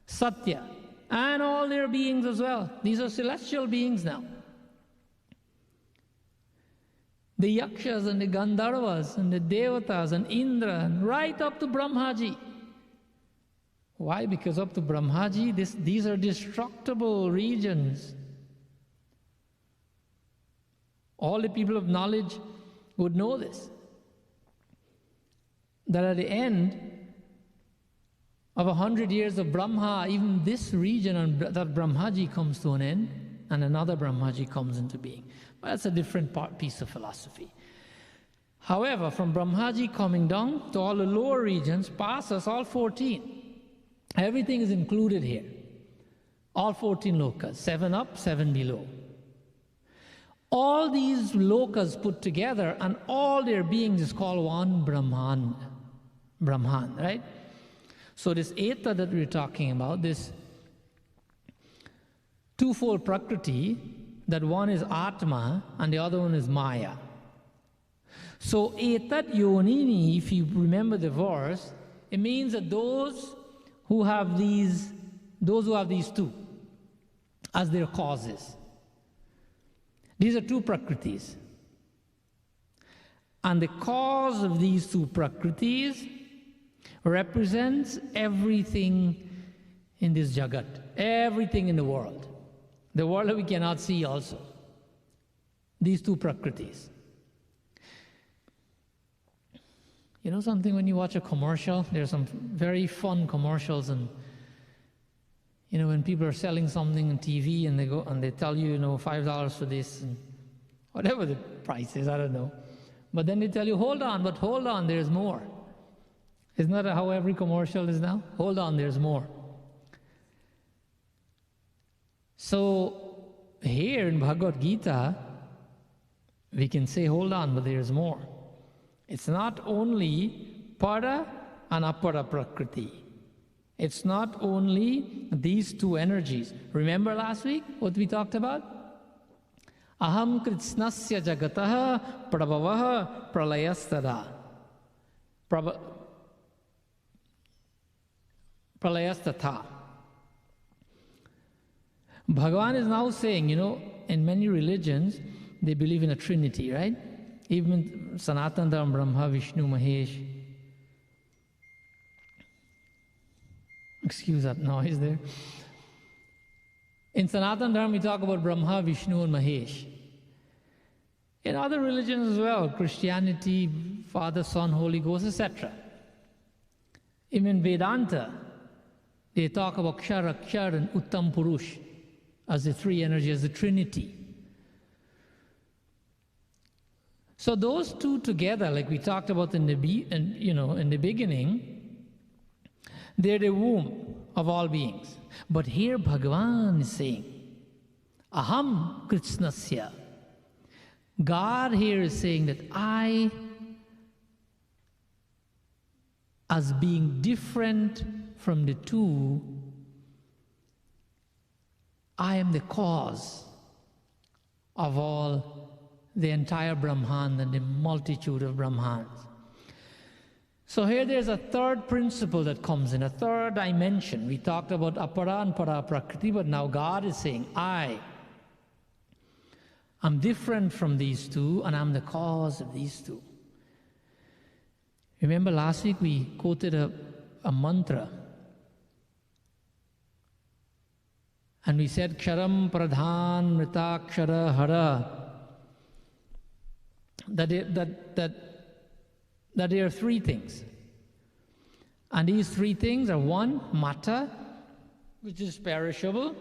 Satya, and all their beings as well. These are celestial beings now. The Yakshas and the Gandharvas and the Devatas and Indra, and right up to Brahmaji. Why? Because up to Brahmaji, these are destructible regions. All the people of knowledge would know this. That at the end of 100 years of Brahma, even this region and that Brahmaji comes to an end, and another Brahmaji comes into being. But that's a different piece of philosophy. However, from Brahmaji coming down to all the lower regions, past us, all 14, everything is included here. All 14 lokas, 7 up, 7 below. All these lokas put together and all their beings is called one Brahman. Brahman, right? So this Eta that we're talking about, this twofold Prakriti, that one is Atma and the other one is Maya. So Etat Yonini, if you remember the verse, it means that those who have these two as their causes. These are two Prakritis. And the cause of these two Prakritis represents everything in this Jagat, everything in the world that we cannot see also. These two Prakritis. You know something, when you watch a commercial, there's some very fun commercials, and when people are selling something on TV and they go and they tell you, $5 for this and whatever the price is, I don't know. But then they tell you, hold on, there's more. Isn't that how every commercial is now? Hold on, there's more. So here in Bhagavad Gita, we can say, hold on, but there's more. It's not only para and apara prakriti. It's not only these two energies. Remember last week what we talked about? Aham kritsnasya jagatah prabhavah pralayastada. Pralayastatha. Bhagavan is now saying, in many religions, they believe in a trinity, right? Even Sanatana Dharma, Brahma, Vishnu, Mahesh. Excuse that noise there. In Sanatana Dharma, we talk about Brahma, Vishnu, and Mahesh. In other religions as well, Christianity, Father, Son, Holy Ghost, etc. Even Vedanta, they talk about Kshara, Akshar, and Uttam Purush as the three energies, as the Trinity. So those two together, like we talked about in the beginning, they're the womb of all beings. But here Bhagavan is saying, Aham Krishnasya. God here is saying that I, as being different from the two, I am the cause of all the entire Brahman and the multitude of Brahmans. So here there's a third principle that comes in, a third dimension. We talked about apara and para prakriti, but now God is saying, I'm different from these two, and I'm the cause of these two. Remember last week we quoted a mantra. And we said, Ksharam Pradhan Mritakshara Hara. That there are three things. And these three things are: one, matter, which is perishable;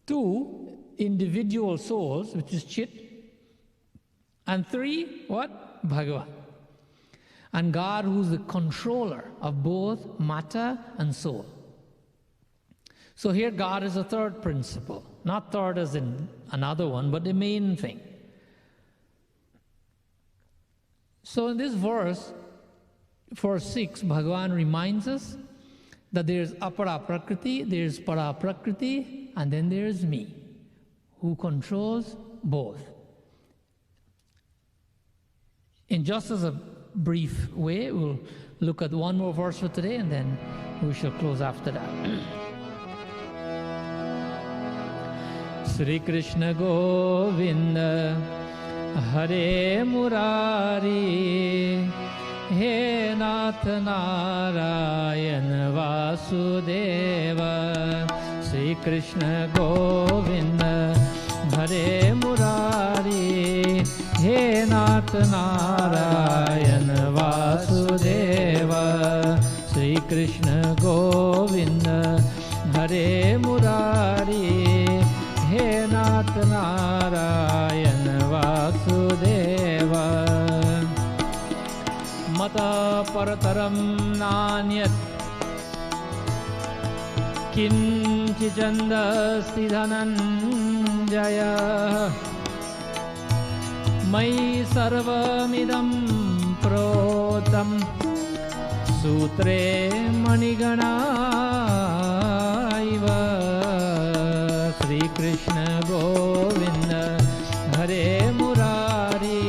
two, individual souls, which is chit; and three, what? Bhagavan. And God, who's the controller of both matter and soul. So here God is a third principle. Not third as in another one, but the main thing. So in this verse 6, Bhagavan reminds us that there's apara prakriti, there's para prakriti, and then there's me, who controls both. In just as a brief way, we'll look at one more verse for today, and then we shall close after that. Sri Krishna Govinda Hare Murari He Nath Narayan Vasudeva. Sri Krishna Govinda Hare Murari He Nath Narayan Vasudeva. Sri Krishna Govinda Hare Murari He Nath Narayan Vasudeva. Mata Parataram Nanyat Kinchi Chandasti Dhananjaya Mai Sarvamidam Protam Sutre Maniganaiva. Sri Krishna Govinda Hare Murari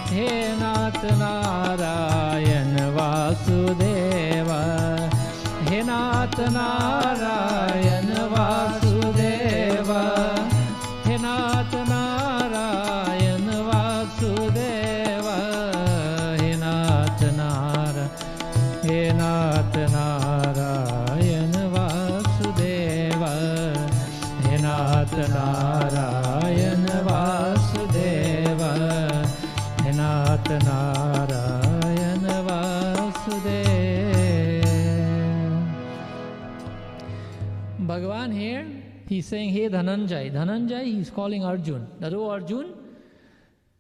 He Nath Narayan Vasudeva. He Nath Narayan Vasudeva. He Nath Narayan Vasudeva. He Nath Narayan. He Nath Narayan Vasudeva. He Nath Narayan Vasudeva. He Nath Narayan Vasudeva. Bhagavan here, he's saying, hey Dhananjay. Dhananjay, he's calling Arjun. That, oh Arjun,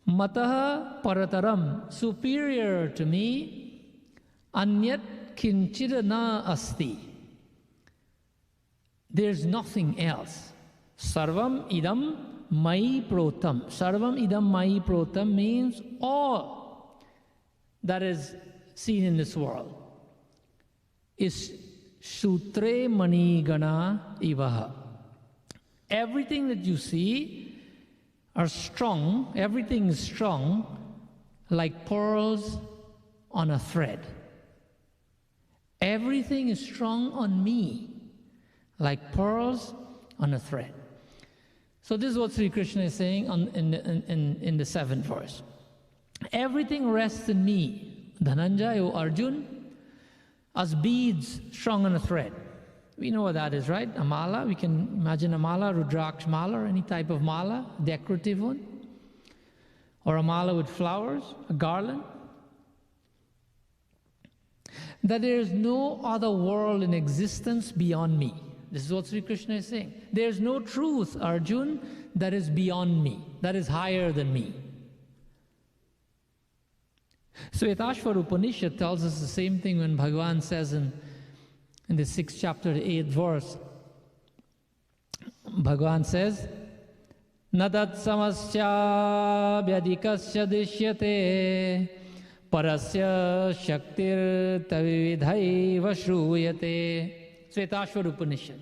Mataha Parataram, superior to me, Anyat Kinchira na asti. There's nothing else. Sarvam idam mai protam. Sarvam idam mai protam means all that is seen in this world is Sutre mani gana ivaha. Everything that you see are strung, everything is strung like pearls on a thread. Everything is strung on me like pearls on a thread. So this is what Sri Krishna is saying in the 7th verse. Everything rests in me, Dhananjaya, O Arjun, as beads strung on a thread. We know what that is, right? A mala, we can imagine a mala, Rudraksh mala, or any type of mala, decorative one. Or a mala with flowers, a garland. That there is no other world in existence beyond me. This is what Sri Krishna is saying. There is no truth, Arjun, that is beyond me, that is higher than me. Svetashvara Upanishad tells us the same thing when Bhagavan says in the 6th chapter, 8th verse. Bhagavan says, Nadat samasya vyadikasya dishyate parasya shaktir tavividhaiva shruyate. Svetashvara Upanishad.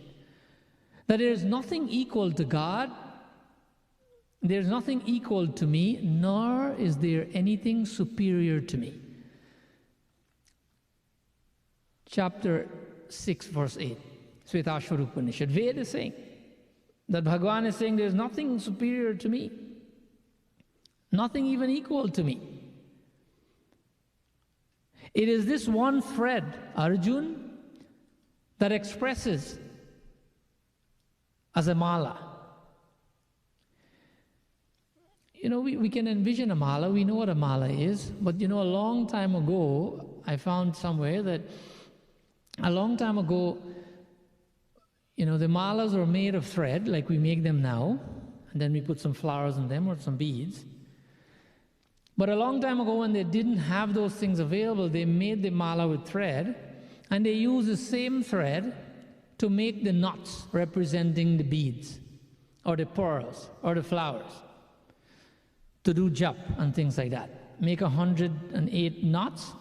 That there is nothing equal to God, there is nothing equal to me, nor is there anything superior to me. Chapter 6, verse 8. Svetashvara Upanishad. Veda is saying that Bhagavan is saying there is nothing superior to me, nothing even equal to me. It is this one thread, Arjun, that expresses as a mala. You know, we can envision a mala, we know what a mala is, but you know, a long time ago, I found somewhere that a long time ago, you know, the malas were made of thread, like we make them now, and then we put some flowers on them or some beads. But a long time ago, when they didn't have those things available, they made the mala with thread, and they used the same thread to make the knots representing the beads, or the pearls, or the flowers, to do jap and things like that. Make 108 knots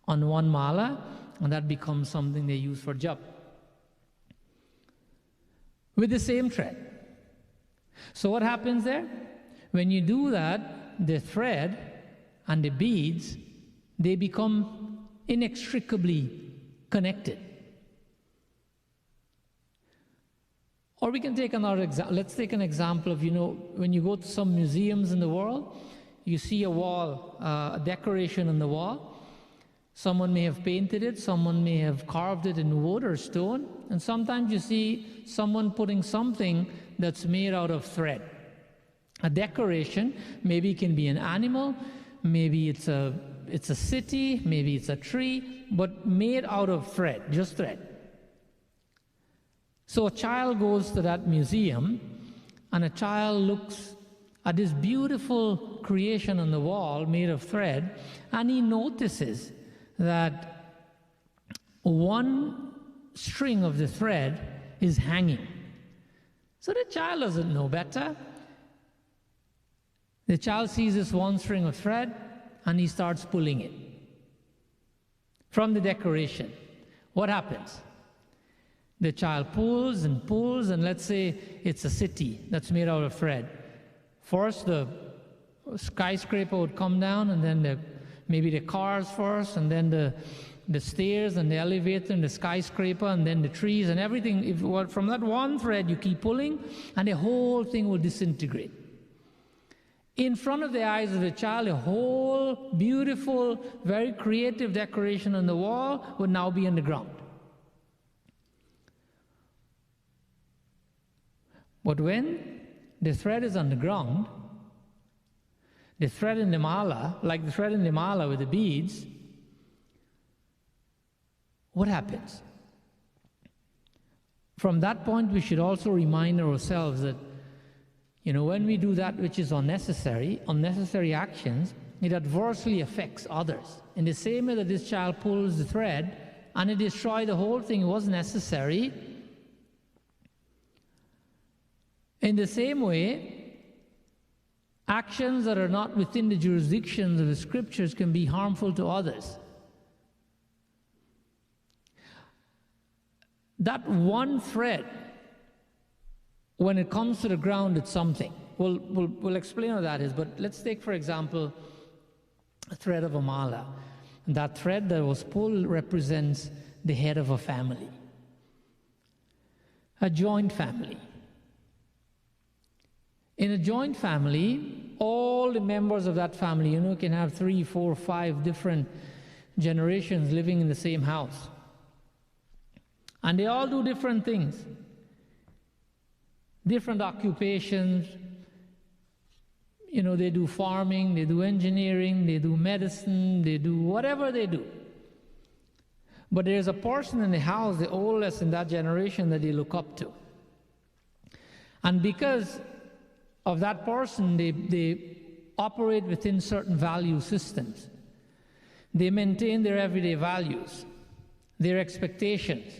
on one mala, and that becomes something they use for jap. With the same thread. So what happens there? When you do that, the thread and the beads, they become inextricably connected. Or we can take another example. Let's take an example of, you know, when you go to some museums in the world, you see a wall, a decoration on the wall. Someone may have painted it, someone may have carved it in wood or stone, and sometimes you see someone putting something that's made out of thread. A decoration, maybe it can be an animal, maybe it's a city, maybe it's a tree, but made out of thread, just thread. So a child goes to that museum, and a child looks at this beautiful creation on the wall made of thread, and he notices that one string of the thread is hanging. So the child doesn't know better. The child sees this one string of thread, and he starts pulling it from the decoration. What happens? The child pulls, and let's say it's a city that's made out of thread. First, the skyscraper would come down, and then maybe the cars first, and then the stairs, and the elevator, and the skyscraper, and then the trees, and everything. From that one thread, you keep pulling, and the whole thing will disintegrate. In front of the eyes of the child, a whole beautiful, very creative decoration on the wall would now be on the ground. But when the thread is on the ground, the thread in the mala, like the thread in the mala with the beads, what happens? From that point, we should also remind ourselves that, you know, when we do that which is unnecessary actions, it adversely affects others. In the same way that this child pulls the thread and it destroys the whole thing, it was necessary. In the same way, actions that are not within the jurisdictions of the scriptures can be harmful to others. that one thread, when it comes to the ground, it's something. We'll explain what that is, but let's take, for example, a thread of a mala. That thread that was pulled represents the head of a family, a joint family. In a joint family, all the members of that family, can have 3, 4, 5 different generations living in the same house. And they all do different things, different occupations. They do farming, they do engineering, they do medicine, they do whatever they do. But there's a person in the house, the oldest in that generation, that they look up to. And because of that person, they operate within certain value systems. They maintain their everyday values, their expectations.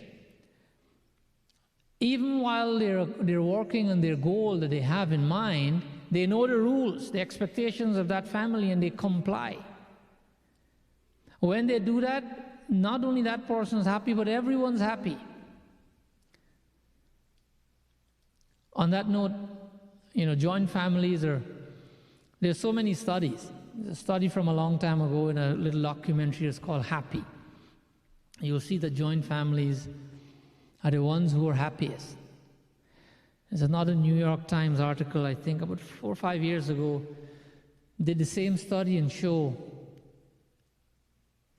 Even while they're working on their goal that they have in mind, they know the rules, the expectations of that family, and they comply. When they do that, not only that person's happy, but everyone's happy. On that note, joint families there's so many studies. There's a study from a long time ago in a little documentary, it's called Happy. You'll see that joint families are the ones who are happiest. There's another New York Times article, I think about 4 or 5 years ago, did the same study and show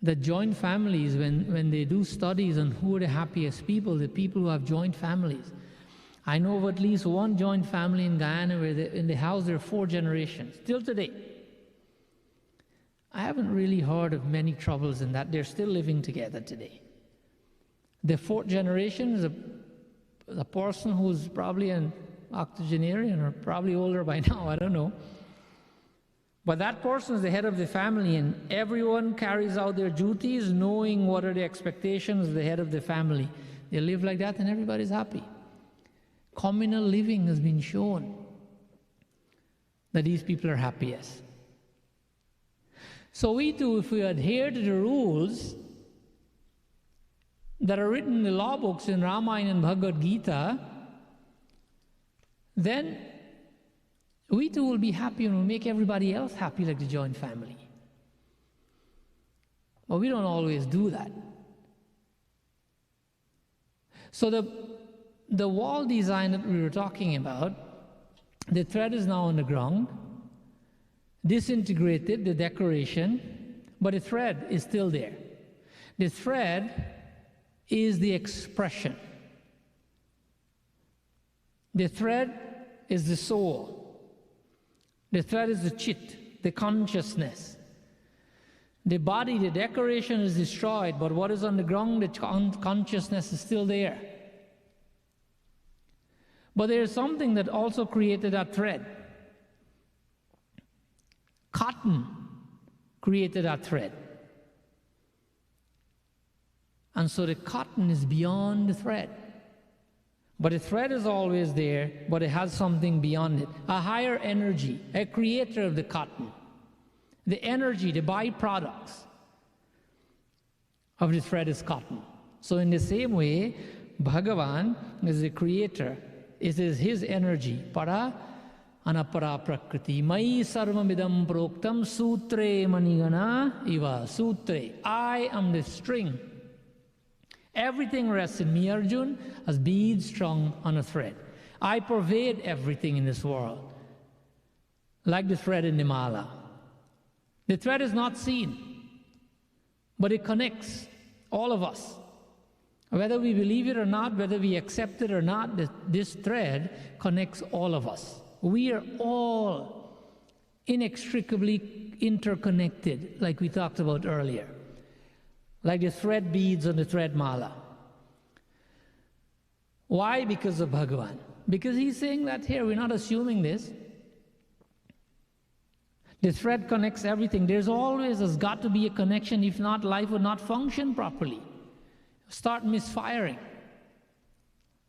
that joint families, when they do studies on who are the happiest people, the people who have joint families. I know of at least one joint family in Guyana where in the house there are 4 generations, still today. I haven't really heard of many troubles in that. They're still living together today. The 4th generation is a person who's probably an octogenarian or probably older by now, I don't know. But that person is the head of the family, and everyone carries out their duties knowing what are the expectations of the head of the family. They live like that and everybody's happy. Communal living has been shown that these people are happiest. So we too, if we adhere to the rules that are written in the law books in Ramayana and Bhagavad Gita, then we too will be happy and will make everybody else happy like the joint family. But we don't always do that. So the wall design that we were talking about, the thread is now on the ground, disintegrated, the decoration, but the thread is still there. The thread is the expression. The thread is the soul. The thread is the chit, the consciousness. The body, the decoration is destroyed, but what is on the ground, the consciousness is still there. But there is something that also created that thread. Cotton created that thread. And so the cotton is beyond the thread. But the thread is always there, but it has something beyond it. A higher energy, a creator of the cotton. The energy, the byproducts of the thread is cotton. So in the same way, Bhagavan is the creator. It is his energy. Para anapara prakriti. Mai sarvamidam proktam sutre manigana iva. Sutre. I am the string. Everything rests in me, Arjun, as beads strung on a thread. I pervade everything in this world, like the thread in the mala. The thread is not seen, but it connects all of us. Whether we believe it or not, whether we accept it or not, this thread connects all of us. We are all inextricably interconnected, like we talked about earlier. Like the thread beads on the thread mala. Why? Because of Bhagavan. Because he's saying that here, we're not assuming this. The thread connects everything. There's got to be a connection. If not, life would not function properly. Start misfiring.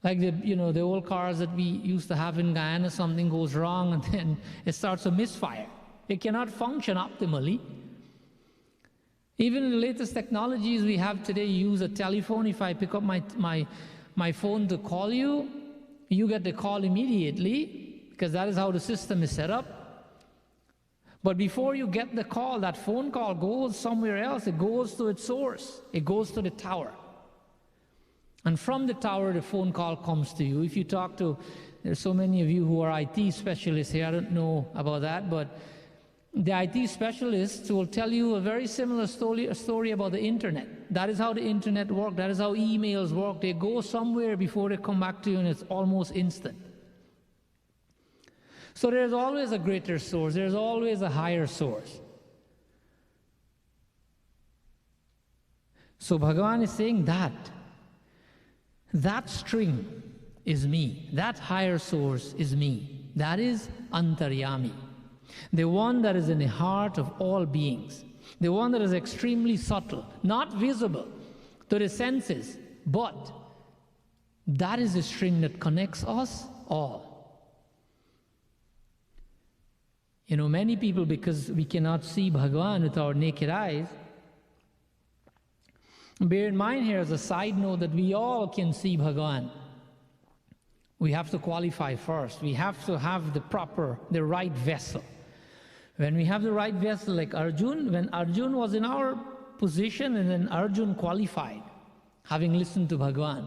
Like the old cars that we used to have in Guyana, something goes wrong and then it starts a misfire. It cannot function optimally. Even in the latest technologies we have today, you use a telephone. If I pick up my my phone to call you, you get the call immediately, because that is how the system is set up. But before you get the call, that phone call goes somewhere else. It goes to its source. It goes to the tower. And from the tower, the phone call comes to you. If you talk to, there's so many of you who are IT specialists here, I don't know about that, but the IT specialists will tell you a very similar story about the internet. That is how the internet works. That is how emails work. They go somewhere before they come back to you, and it's almost instant. So there's always a greater source. There's always a higher source. So Bhagavan is saying that string is me. That higher source is me. That is Antaryami. The one that is in the heart of all beings. The one that is extremely subtle, not visible to the senses, but that is the string that connects us all. You know, many people, because we cannot see Bhagavan with our naked eyes, bear in mind here as a side note that we all can see Bhagavan. We have to qualify first. We have to have the right vessel. When we have the right vessel, like Arjun, when Arjun was in our position, and then Arjun qualified, having listened to Bhagavan.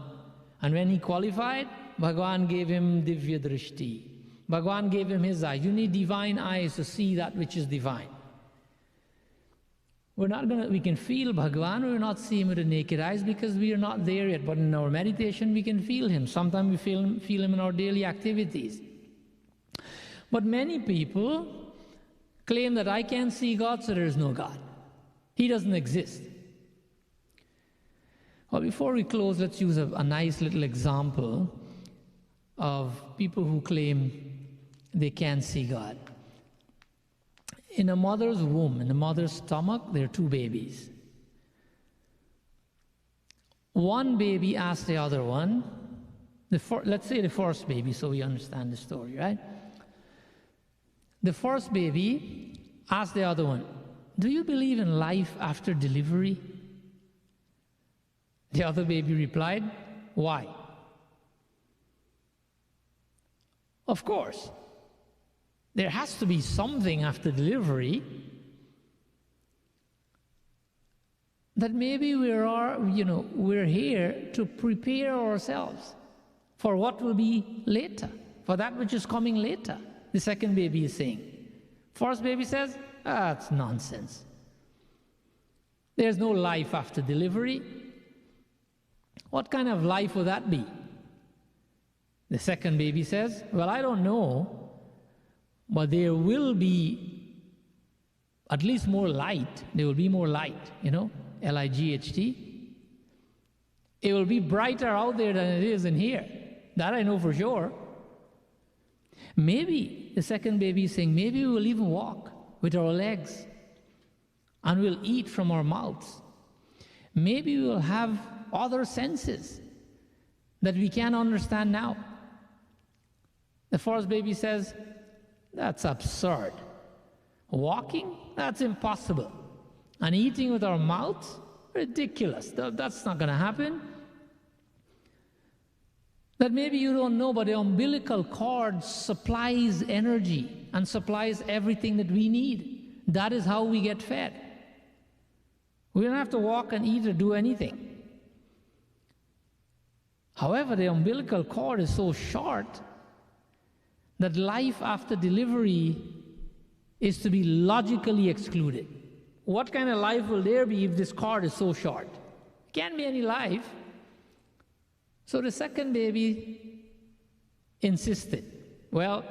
And when he qualified, Bhagavan gave him Divya Drishti. Bhagavan gave him his eyes. You need divine eyes to see that which is divine. We can feel Bhagavan, we will not see him with the naked eyes because we are not there yet. But in our meditation, we can feel him. Sometimes we feel him in our daily activities. But many people claim that I can't see God, so there is no God. He doesn't exist. Well, before we close, let's use a nice little example of people who claim they can't see God. In a mother's womb, in the mother's stomach, there are two babies. One baby asked the other one, let's say the first baby, so we understand the story, right? The first baby asked the other one, do you believe in life after delivery? The other baby replied, why? Of course. There has to be something after delivery that maybe we're here to prepare ourselves for what will be later, for that which is coming later. The second baby is saying. First baby says, that's nonsense. There's no life after delivery. What kind of life would that be? The second baby says, well, I don't know, but there will be at least more light. There will be more light, L-I-G-H-T. It will be brighter out there than it is in here. That I know for sure. Maybe, the second baby is saying, maybe we will even walk with our legs and we'll eat from our mouths. Maybe we will have other senses that we can't understand now. The first baby says, that's absurd. Walking? That's impossible. And eating with our mouths? Ridiculous. That's not going to happen. That maybe you don't know, but the umbilical cord supplies energy and supplies everything that we need. That is how we get fed. We don't have to walk and eat or do anything. However, the umbilical cord is so short that life after delivery is to be logically excluded. What kind of life will there be if this cord is so short? Can't be any life. So the second baby insisted, well,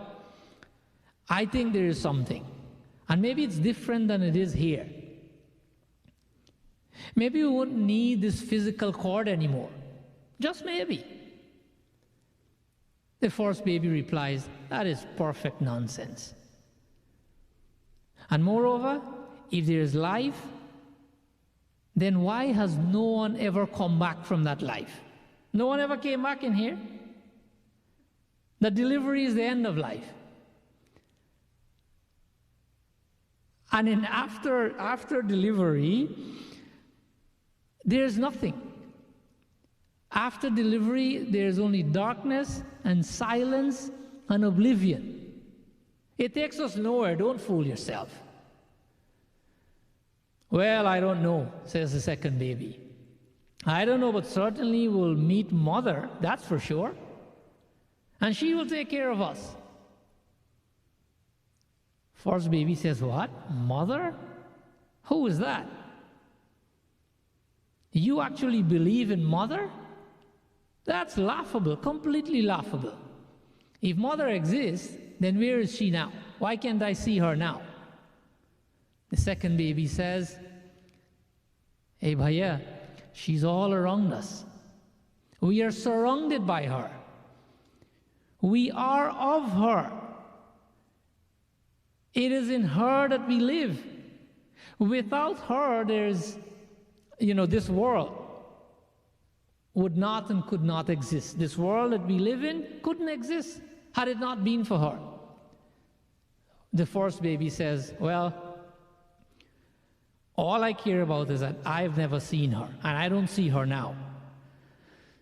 I think there is something. And maybe it's different than it is here. Maybe we wouldn't need this physical cord anymore. Just maybe. The first baby replies, that is perfect nonsense. And moreover, if there is life, then why has no one ever come back from that life? No one ever came back in here. The delivery is the end of life. And then after delivery, there's nothing. After delivery, there is only darkness and silence and oblivion. It takes us nowhere. Don't fool yourself. Well, I don't know, says the second baby. I don't know, but certainly we'll meet mother, that's for sure. And she will take care of us. First baby says, what? Mother? Who is that? You actually believe in mother? That's laughable, completely laughable. If mother exists, then where is she now? Why can't I see her now? The second baby says, hey bhaiya, she's all around us. We are surrounded by her. We are of her. It is in her that we live. Without her, there's, this world would not and could not exist. This world that we live in couldn't exist had it not been for her. The first baby says, well, all I care about is that I've never seen her, and I don't see her now.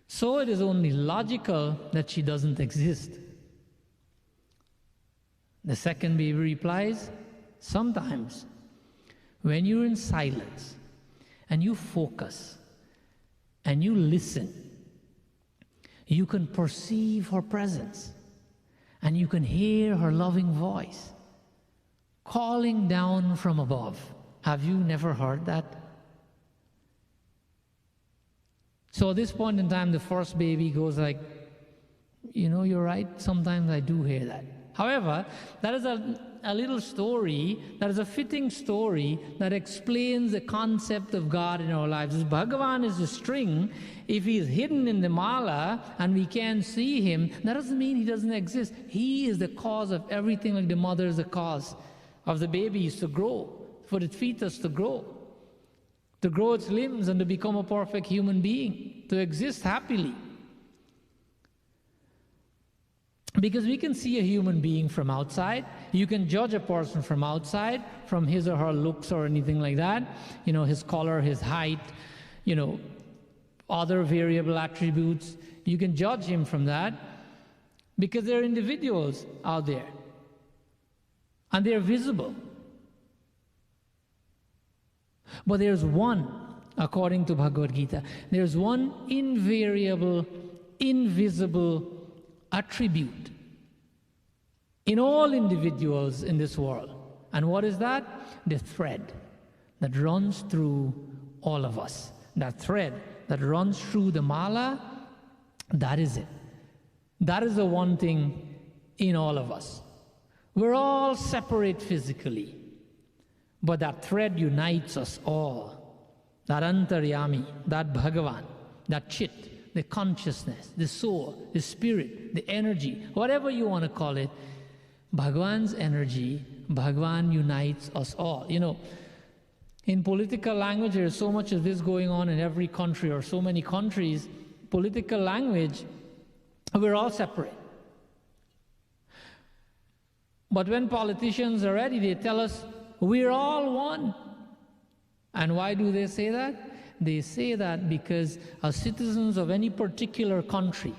So it is only logical that she doesn't exist. The second baby replies, sometimes when you're in silence and you focus and you listen, you can perceive her presence and you can hear her loving voice calling down from above. Have you never heard that? So at this point in time, the first baby goes like, you're right, sometimes I do hear that. However, that is a little story, that is a fitting story that explains the concept of God in our lives. As Bhagavan is the string, if he is hidden in the mala and we can't see him, that doesn't mean he doesn't exist. He is the cause of everything, like the mother is the cause of the babies to grow, for the fetus to grow its limbs and to become a perfect human being, to exist happily. Because we can see a human being from outside. You can judge a person from outside, from his or her looks or anything like that. His color, his height, other variable attributes. You can judge him from that because there are individuals out there. And they're visible. But there's one, according to Bhagavad Gita, there's one invariable, invisible attribute in all individuals in this world. And what is that? The thread that runs through all of us. That thread that runs through the mala, that is it. That is the one thing in all of us. We're all separate physically, but that thread unites us all. That Antaryami, that Bhagavan, that Chit, the consciousness, the soul, the spirit, the energy, whatever you want to call it, Bhagavan's energy, Bhagavan unites us all. In political language, there's so much of this going on in every country or so many countries. Political language, we're all separate. But when politicians are ready, they tell us, we're all one. And why do they say that? They say that because as citizens of any particular country,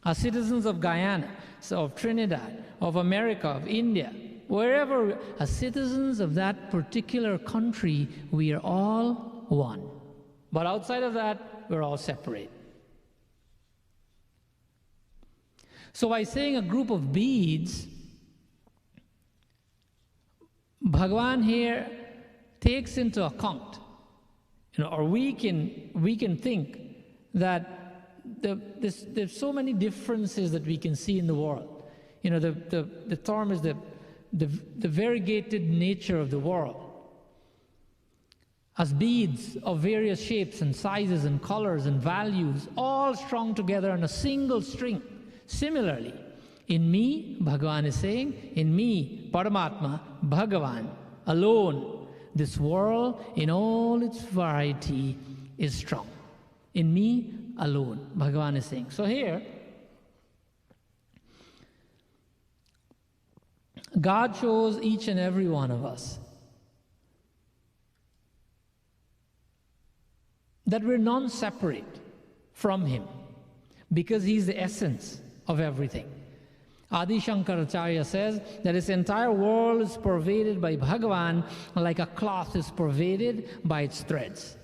as citizens of Guyana, so of Trinidad, of America, of India, wherever, as citizens of that particular country, we are all one. But outside of that, we're all separate. So by saying a group of beads, Bhagavan here takes into account, or we can think that there's so many differences that we can see in the world. The term is the variegated nature of the world. As beads of various shapes and sizes and colors and values, all strung together on a single string. Similarly, in me, Bhagavan is saying, in me, Paramatma, Bhagavan, alone, this world in all its variety is strong. In me, alone, Bhagavan is saying. So here, God shows each and every one of us that we're non-separate from Him. because he's the essence of everything. Adi Shankaracharya says that this entire world is pervaded by Bhagavan like a cloth is pervaded by its threads.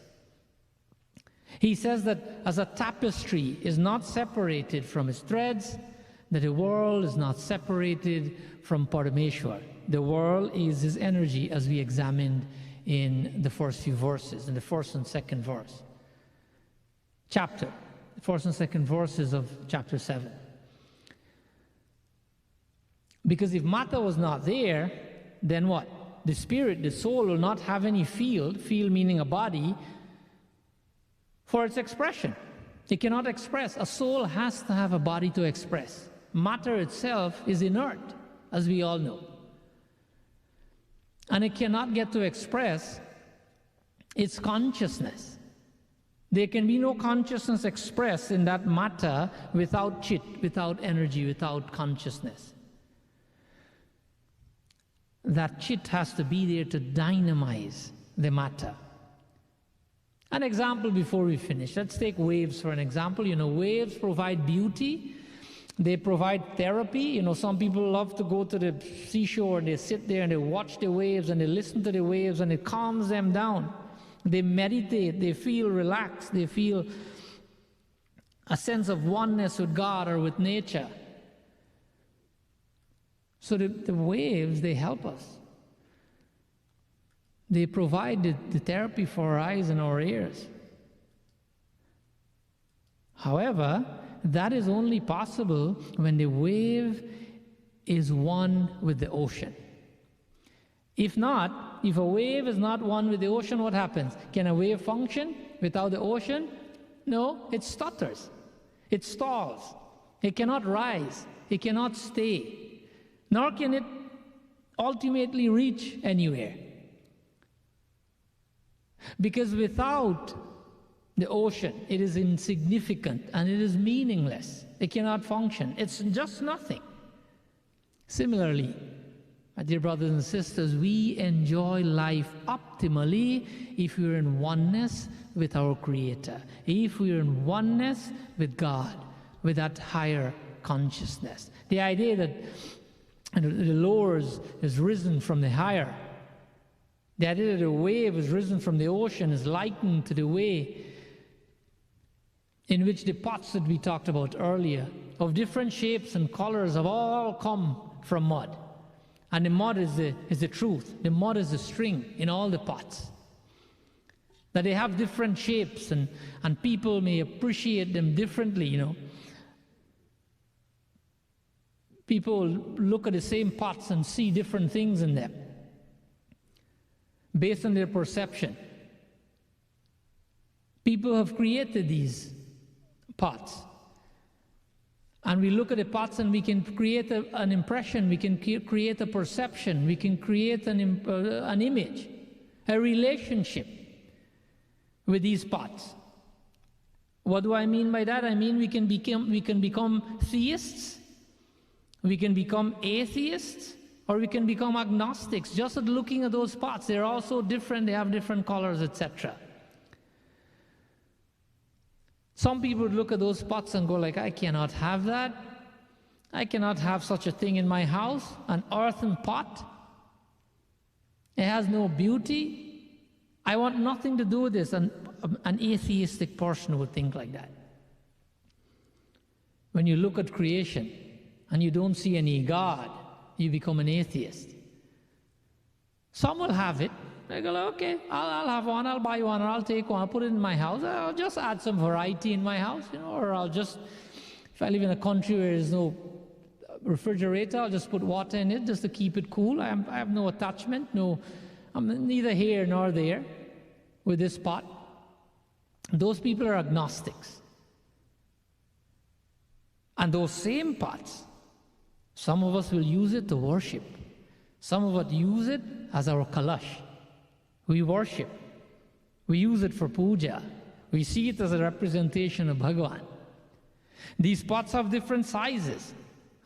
He says that as a tapestry is not separated from its threads, that the world is not separated from Parameshwar. The world is his energy, as we examined in the first few verses, in the first and second verse. Chapter, the first and second verses of chapter 7. Because if matter was not there, then what? The spirit, the soul will not have any field meaning a body, for its expression. It cannot express. A soul has to have a body to express. Matter itself is inert, as we all know. And it cannot get to express its consciousness. There can be no consciousness expressed in that matter without chit, without energy, without consciousness. That chit has to be there to dynamize the matter. An example before we finish. Let's take waves for an example. Waves provide beauty. They provide therapy. Some people love to go to the seashore and they sit there and they watch the waves and they listen to the waves and it calms them down. They meditate. They feel relaxed. They feel a sense of oneness with God or with nature. So the waves, they help us. They provide the therapy for our eyes and our ears. However, that is only possible when the wave is one with the ocean. If not, if a wave is not one with the ocean, what happens? Can a wave function without the ocean? No, it stutters. It stalls. It cannot rise. It cannot stay. Nor can it ultimately reach anywhere. Because without the ocean, it is insignificant and it is meaningless. It cannot function. It's just nothing. Similarly, my dear brothers and sisters, we enjoy life optimally if we're in oneness with our Creator, if we're in oneness with God, with that higher consciousness. The idea that the lower is risen from the higher. The idea that the wave is risen from the ocean is likened to the way in which the pots that we talked about earlier, of different shapes and colors, have all come from mud. And the mud is the truth. The mud is the string in all the pots. That they have different shapes and people may appreciate them differently, People look at the same pots and see different things in them based on their perception. People have created these pots. And we look at the pots and we can create an impression, we can create a perception, we can create an image, a relationship with these pots. What do I mean by that? I mean we can become theists, we can become atheists, or we can become agnostics. Just at looking at those pots, they're all so different, they have different colors, etc. Some people would look at those pots and go like, I cannot have that. I cannot have such a thing in my house, an earthen pot. It has no beauty. I want nothing to do with this. An atheistic person would think like that. When you look at creation and you don't see any God, you become an atheist. Some will have it. They go, okay, I'll have one, I'll buy one, or I'll take one, I'll put it in my house. I'll just add some variety in my house, or I'll just, if I live in a country where there's no refrigerator, I'll just put water in it just to keep it cool. I have no attachment, I'm neither here nor there with this pot. Those people are agnostics. And those same pots, some of us will use it to worship. Some of us use it as our kalash. We worship. We use it for puja. We see it as a representation of Bhagavan. These pots have different sizes,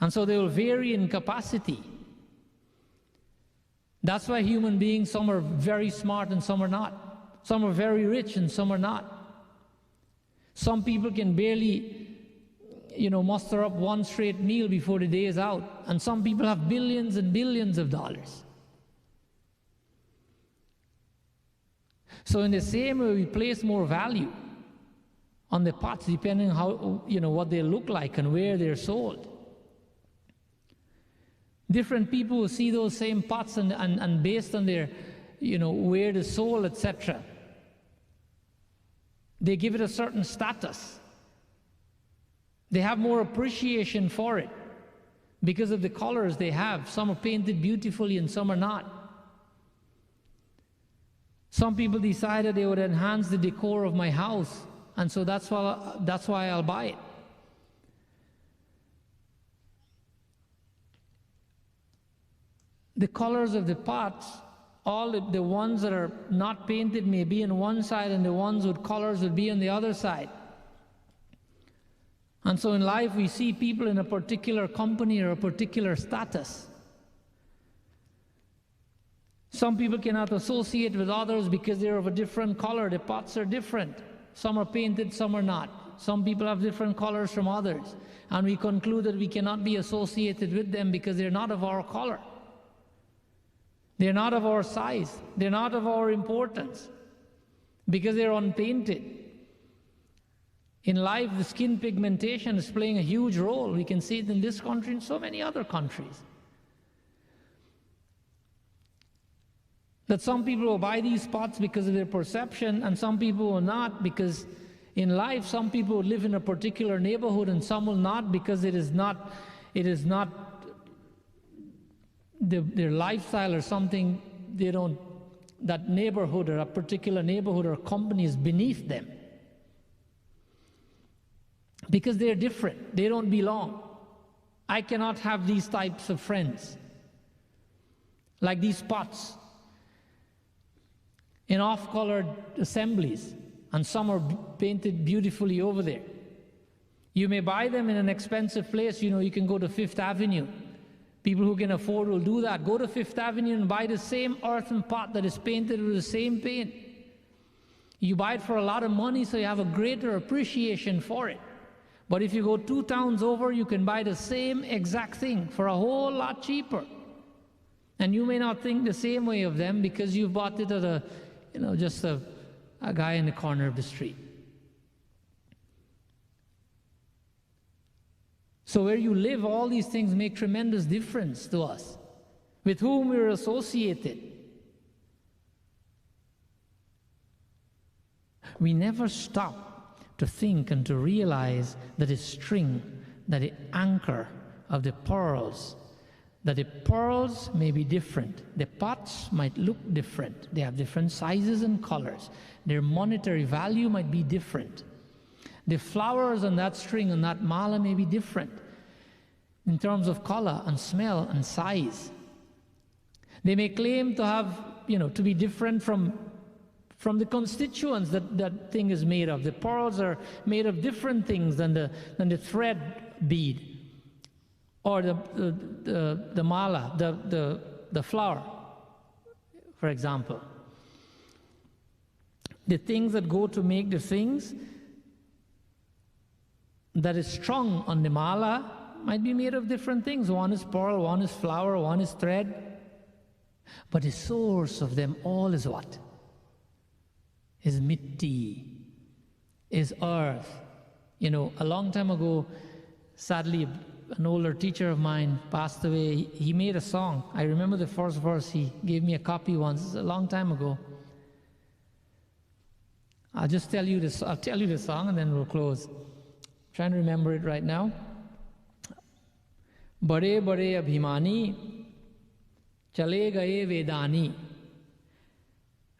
and so they will vary in capacity. That's why human beings, some are very smart and some are not. Some are very rich and some are not. Some people can barely muster up one straight meal before the day is out. And some people have billions and billions of dollars. So in the same way, we place more value on the pots depending on how, what they look like and where they're sold. Different people will see those same pots and based on their, where they're sold, etc. They give it a certain status. They have more appreciation for it because of the colors they have. Some are painted beautifully and some are not. Some people decided they would enhance the decor of my house, and so that's why I'll buy it. The colors of the pots, all the ones that are not painted may be on one side, and the ones with colors would be on the other side. And so in life we see people in a particular company or a particular status. Some people cannot associate with others because they're of a different color. The pots are different. Some are painted, some are not. Some people have different colors from others. And we conclude that we cannot be associated with them because they're not of our color. They're not of our size. They're not of our importance because they're unpainted. In life, the skin pigmentation is playing a huge role. We can see it in this country and so many other countries. That some people will buy these pots because of their perception, and some people will not, because in life some people will live in a particular neighborhood and some will not, because it is not their lifestyle or something. That neighborhood or a particular neighborhood or company is beneath them. Because they're different, they don't belong. I cannot have these types of friends. Like these pots in off-colored assemblies, and some are painted beautifully over there. You may buy them in an expensive place. You can go to Fifth Avenue. People who can afford will do that. Go to Fifth Avenue and buy the same earthen pot that is painted with the same paint. You buy it for a lot of money, so you have a greater appreciation for it. But if you go 2 towns over, you can buy the same exact thing for a whole lot cheaper. And you may not think the same way of them because you bought it at just a guy in the corner of the street. So where you live, all these things make tremendous difference to us, with whom we're associated. We never stop to think and to realize that the string, that the anchor of the pearls, that the pearls may be different. The pots might look different. They have different sizes and colors. Their monetary value might be different. The flowers on that string, on that mala, may be different in terms of color and smell and size. They may claim to have, to be different from the constituents that thing is made of. The pearls are made of different things than the thread bead, or the mala, the flower, for example. The things that go to make the things that is strung on the mala might be made of different things. One is pearl, one is flower, one is thread. But the source of them all is what? Is mitti, is earth. A long time ago, sadly, an older teacher of mine passed away. He made a song. I remember the first verse. He gave me a copy once, a long time ago. I'll tell you the song and then we'll close. I'm trying to remember it right now. Bade bade abhimani, chale gaye vedani.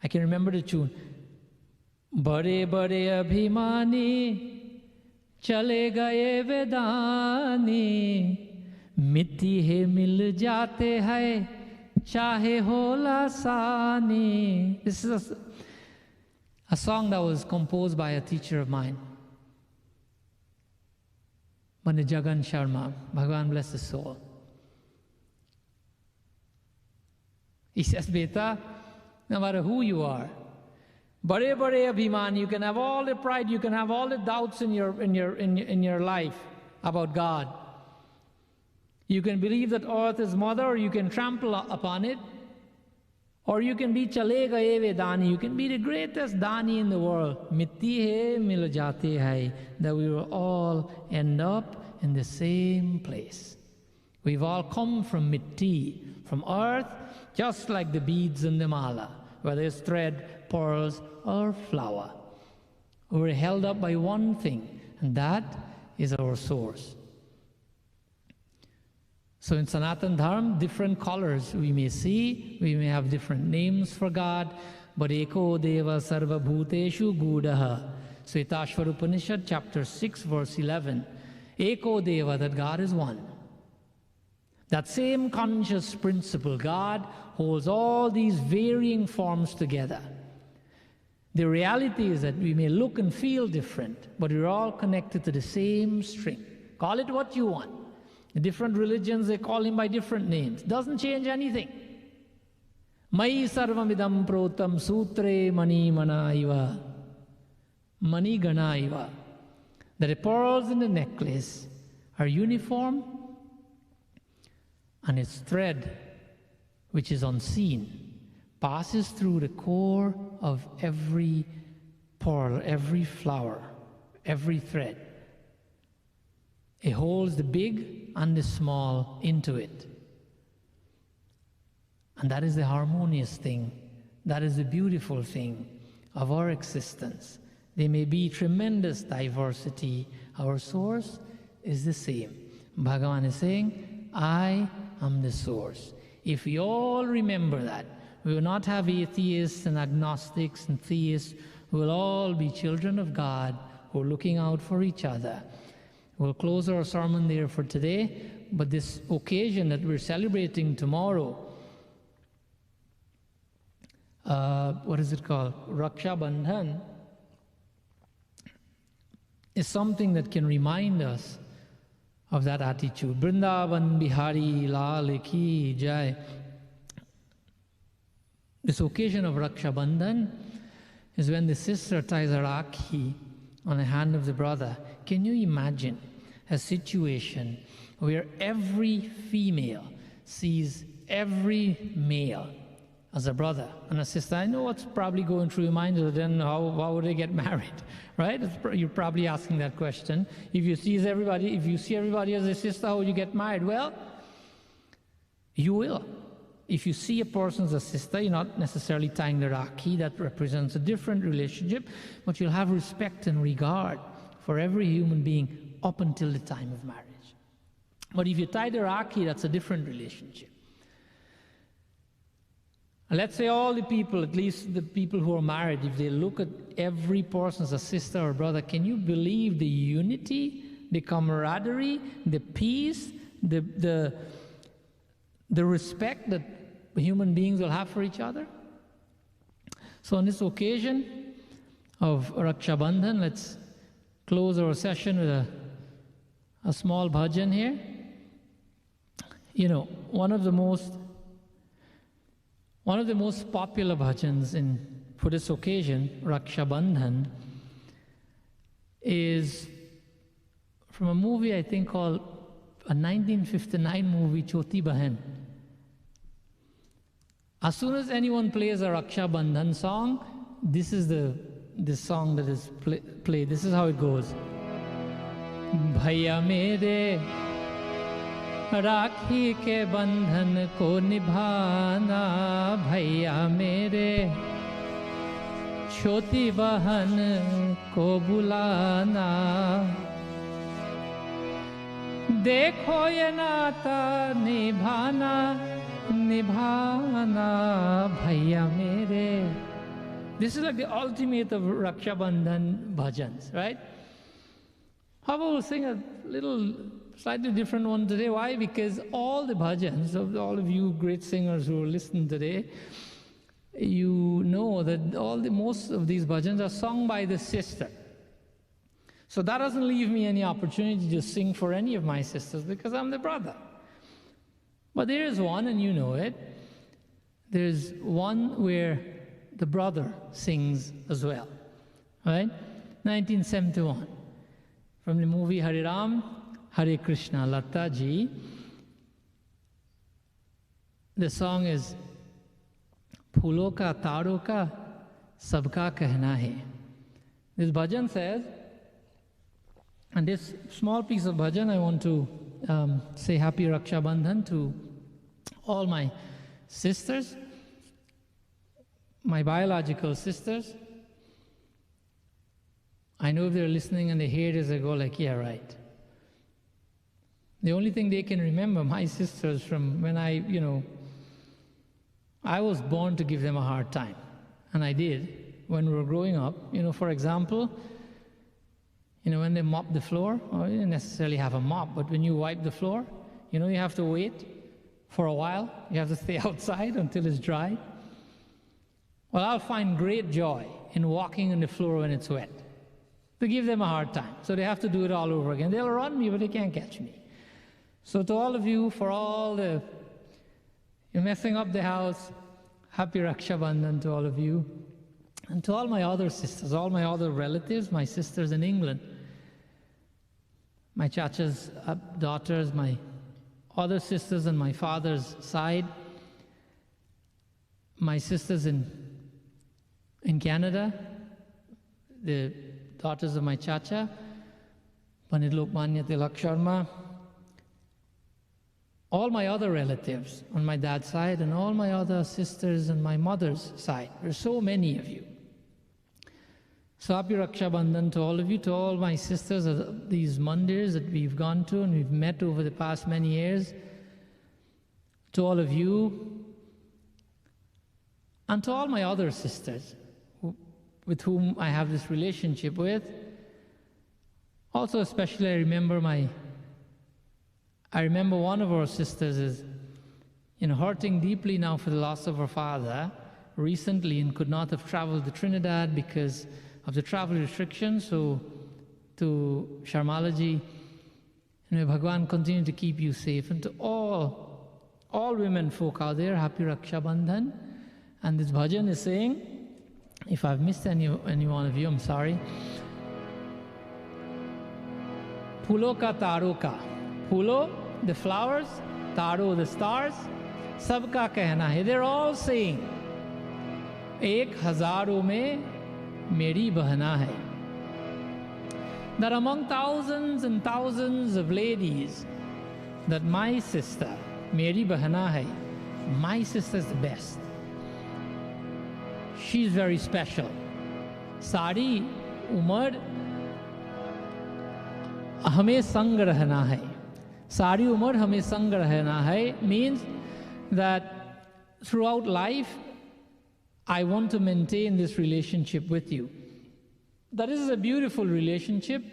I can remember the tune. Bade bade abhimani, chale gaye vedani, mitti hai mil jate hai, chahe ho lasani. This is a song that was composed by a teacher of mine, Jagan Sharma. Bhagavan bless his soul. He says, Beta, no matter who you are, Bade bade abhiman, you can have all the pride, you can have all the doubts in your life. about God. You can believe that earth is mother, or you can trample upon it, or you can be chalega eve dani, you can be the greatest dani in the world. Mitti hai mil jate hai, that we will all end up in the same place. We've all come from mitti, from earth, just like the beads in the mala, whether it's thread, pearls, or flower. We're held up by one thing, and that is our source. So in Sanatana Dharma, different colors we may see, we may have different names for God, but Eko Deva Sarva Bhuteshu Gudaha. Svetashvara Upanishad, chapter 6, verse 11. Eko Deva, that God is one. That same conscious principle, God, holds all these varying forms together. The reality is that we may look and feel different, but we're all connected to the same string. Call it what you want. The different religions, they call him by different names. Doesn't change anything. Mai sarvamidam protam sutre mani mana iva. Mani gana iva. That the pearls in the necklace are uniform, and its thread, which is unseen, passes through the core of every pearl, every flower, every thread. It holds the big and the small into it. And that is the harmonious thing. That is the beautiful thing of our existence. There may be tremendous diversity. Our source is the same. Bhagavan is saying, I am the source. If we all remember that, we will not have atheists and agnostics and theists. We will all be children of God who are looking out for each other. We'll close our sermon there for today, but this occasion that we're celebrating tomorrow, what is it called? Raksha Bandhan, is something that can remind us of that attitude. Vrindavan Bihari Lal Ki Jai. This occasion of Raksha Bandhan is when the sister ties a rakhi on the hand of the brother. Can you imagine a situation where every female sees every male as a brother and a sister? I know what's probably going through your mind, but then how would they get married, right? You're probably asking that question. If you see everybody as a sister, how would you get married? Well, you will. If you see a person as a sister, you're not necessarily tying the rakhi. That represents a different relationship, but you'll have respect and regard for every human being up until the time of marriage. But if you tie the rakhi, that's a different relationship. And let's say all the people, at least the people who are married, if they look at every person as a sister or brother, can you believe the unity, the camaraderie, the peace, the respect that human beings will have for each other? So on this occasion of Raksha Bandhan, let's close our session with a small bhajan here. You know, one of the most popular bhajans for this occasion, Raksha Bandhan, is from a movie I think called a 1959 movie, Choti Bahan. As soon as anyone plays a Raksha Bandhan song, this is the song that is played. This is how it goes. Bhaiya mere राखी के बंधन को निभाना, भैया मेरे छोटी बहन को बुलाना, देखो ये नाता निभाना निभाना भैया मेरे. This is like the ultimate of Raksha Bandhan bhajans, right? How about we'll sing a little slightly different one today? Why? Because all the bhajans of all of you great singers who are listening today, you know that most of these bhajans are sung by the sister. So that doesn't leave me any opportunity to sing for any of my sisters because I'm the brother. But there is one, and you know it. There's one where the brother sings as well, right? 1971, from the movie Hare Ram, Hare Krishna, Lata ji. The song is Phoolon ka taro ka sabka kehna hai. This bhajan says, and this small piece of bhajan I want to say Happy Raksha Bandhan to all my sisters, my biological sisters. I know if they're listening and they hear this, they go like, yeah, right. The only thing they can remember, my sisters, from when I was born to give them a hard time. And I did when we were growing up. For example, when they mop the floor, or you didn't necessarily have a mop, but when you wipe the floor, you have to wait for a while. You have to stay outside until it's dry. Well, I'll find great joy in walking on the floor when it's wet, to give them a hard time. So they have to do it all over again. They'll run me, but they can't catch me. So to all of you, for all you're messing up the house, Happy Raksha Bandhan to all of you. And to all my other sisters, all my other relatives, my sisters in England, my chacha's daughters, my other sisters on my father's side, my sisters in Canada, the daughters of my chacha, Pandit Lokmanya Tilak Sharma, all my other relatives on my dad's side, and all my other sisters on my mother's side. There's so many of you. So Happy Raksha Bandhan to all of you, to all my sisters of these mandirs that we've gone to and we've met over the past many years, to all of you, and to all my other sisters with whom I have this relationship with. Also, especially I remember one of our sisters is hurting deeply now for the loss of her father recently, and could not have traveled to Trinidad because of the travel restrictions. So to Sharmalaji, may Bhagwan continue to keep you safe. And to all women folk out there, Happy Raksha Bandhan. And this bhajan is saying, if I've missed any one of you, I'm sorry. Phoolon ka taro ka. Phoolon, the flowers, taro, the stars, sabka kehna hai. They're all saying, ek hazaron mein meri bahna hai. That among thousands and thousands of ladies, that my sister, meri bahna hai, my sister is the best. She's very special. Sari umar hame sang रहना है. Sari umar hame sang रहना है means that throughout life, I want to maintain this relationship with you. That this is a beautiful relationship,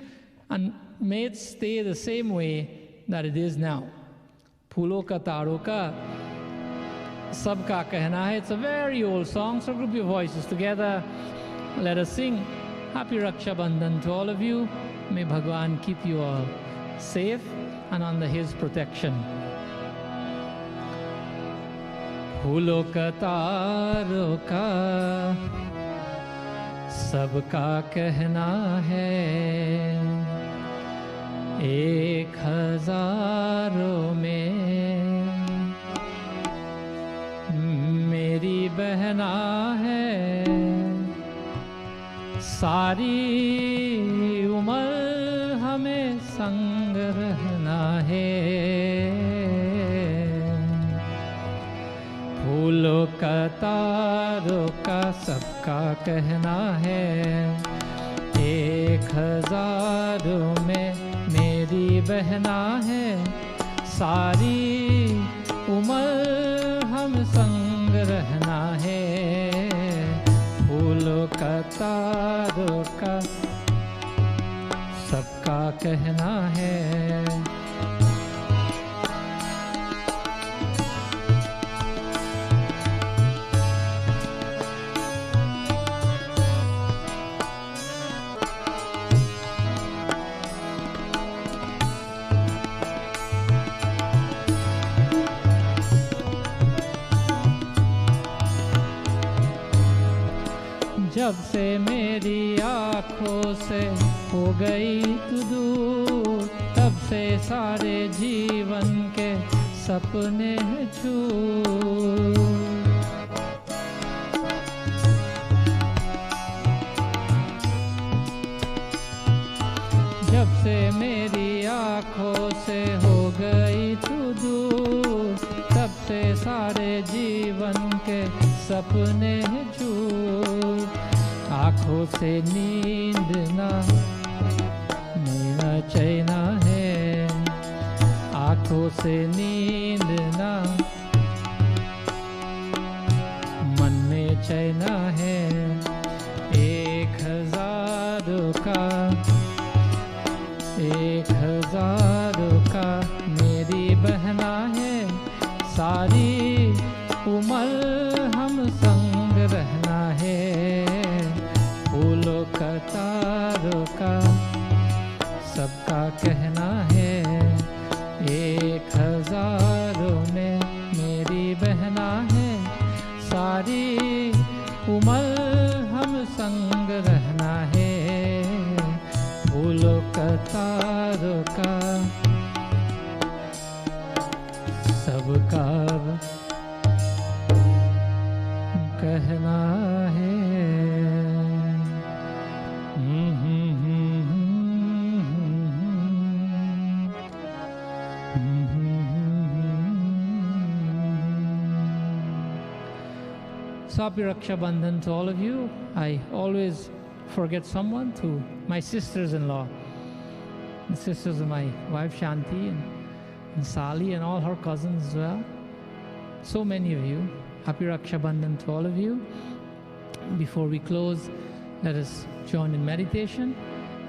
and may it stay the same way that it is now. Phoolon ka taro ka sabka kehna hai. It's a very old song, so group your voices together. Let us sing Happy Raksha Bandhan to all of you. May Bhagwan keep you all safe and under his protection. Phoolon ka taro ka sabka kehna hai. Ek hazaron mein meri bahna hai. Sari umar hame sang रहना है. फूलों का तारों का सबका कहना है. एक हजारों में मेरी बहना है. सारी उम्र हम संग रहना है. फूलों का तारों का सबका कहना है. जब से मेरी आँखों से हो गई तू दूर, तब से सारे जीवन के सपने छूट। जब से मेरी आँखों से हो गई तू दूर, तब से सारे जीवन के सपने झूठ। आँखों से नींद ना मेरा चैन है, आँखों से नींद ना मन में चैन है। 1000 का 1000 का मेरी बहना है, सारी उम्र हम संग रहना है। फूलों का तारों का सबका कहना है, 1000 में मेरी बहना है, सारी उम्र हम संग रहना है। फूलों का तारों का सबका कहना है। So happy Raksha Bandhan to all of you. I always forget someone, to my sisters-in-law, the sisters of my wife Shanti and Sali and all her cousins as well. So many of you. Happy Raksha Bandhan to all of you. Before we close, let us join in meditation,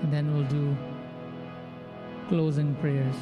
and then we'll do closing prayers.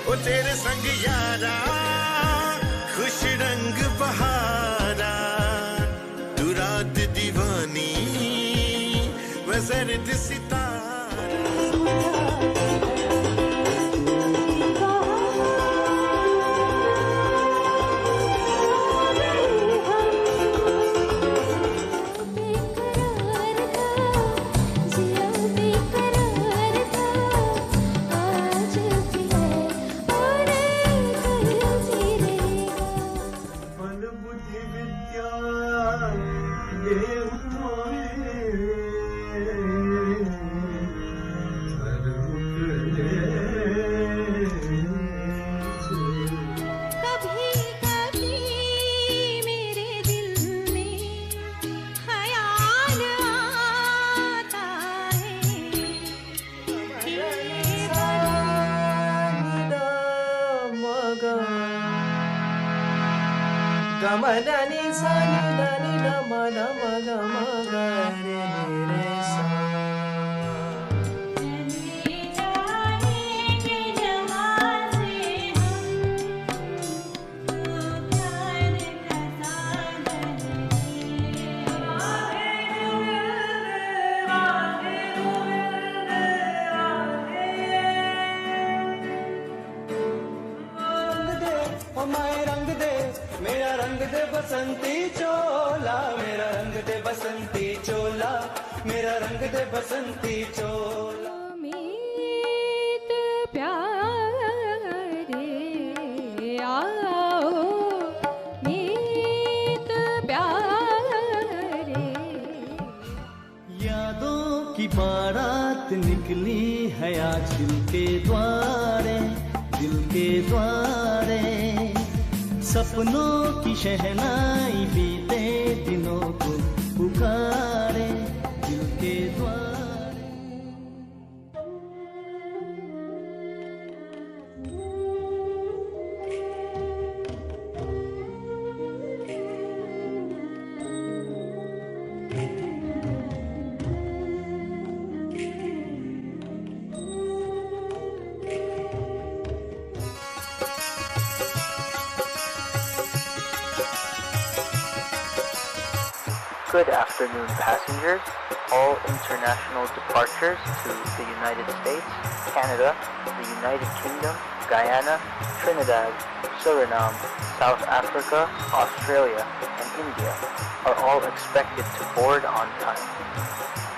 ओ तेरे संग यारा खुश रंग बहारा, तू रात दीवानी मैं जर्द सितारा। Gamadani sani dani dama dama gama gare re sa. बसंती चोला मेरा रंग दे बसंती चोला मेरा रंग दे बसंती चोला मीत प्यारे आओ मीत प्यारे यादों की बारात निकली है आज दिल के द्वारे सपनों की शहनाई बीते दिनों को पुकारे दिल के द्वारे Good afternoon, passengers. All international departures to the United States, Canada, the United Kingdom, Guyana, Trinidad, Suriname, South Africa, Australia, and India are all expected to board on time.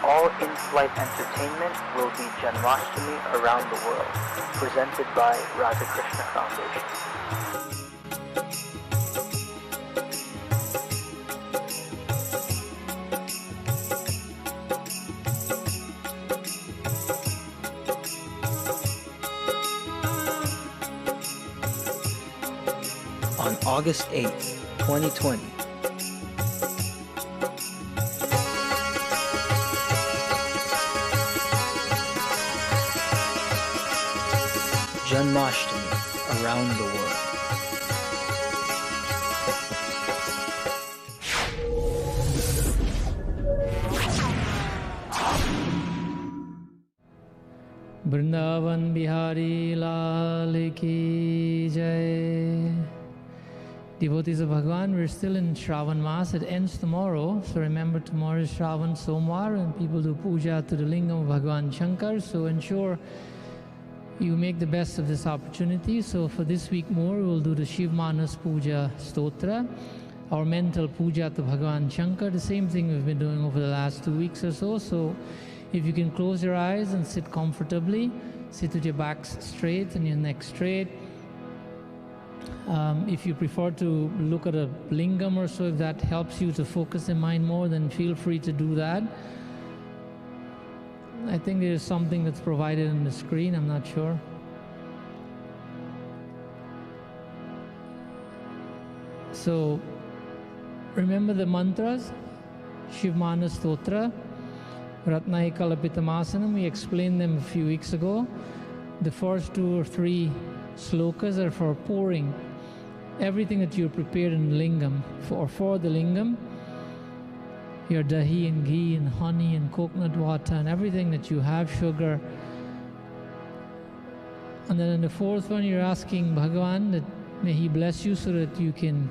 All in-flight entertainment will be Janmashtami around the world, presented by Radha Krishna Foundation. On August 8th, 2020, Janmashtami around the world. Vrindavan Bihari Lal Ki Jai. Devotees of Bhagwan, we're still in Shravan Maas. It ends tomorrow. So remember, tomorrow is Shravan Somwar and people do puja to the lingam of Bhagwan Shankar. So ensure you make the best of this opportunity. So for this week more, we'll do the Shiv Manas Puja Stotra, our mental puja to Bhagwan Shankar. The same thing we've been doing over the last 2 weeks or so. So if you can close your eyes and sit comfortably, sit with your backs straight and your neck straight. If you prefer to look at a lingam or so, if that helps you to focus your mind more, then feel free to do that. I think there is something that's provided on the screen, I'm not sure. So remember the mantras, Shivmana Stotra, Ratnai Kalapitamasanam, we explained them a few weeks ago. The first 2 or 3 slokas are for pouring everything that you prepared in the lingam, for the lingam, your dahi and ghee and honey and coconut water and everything that you have, sugar. And then in the 4th one, you're asking Bhagavan that may he bless you so that you can,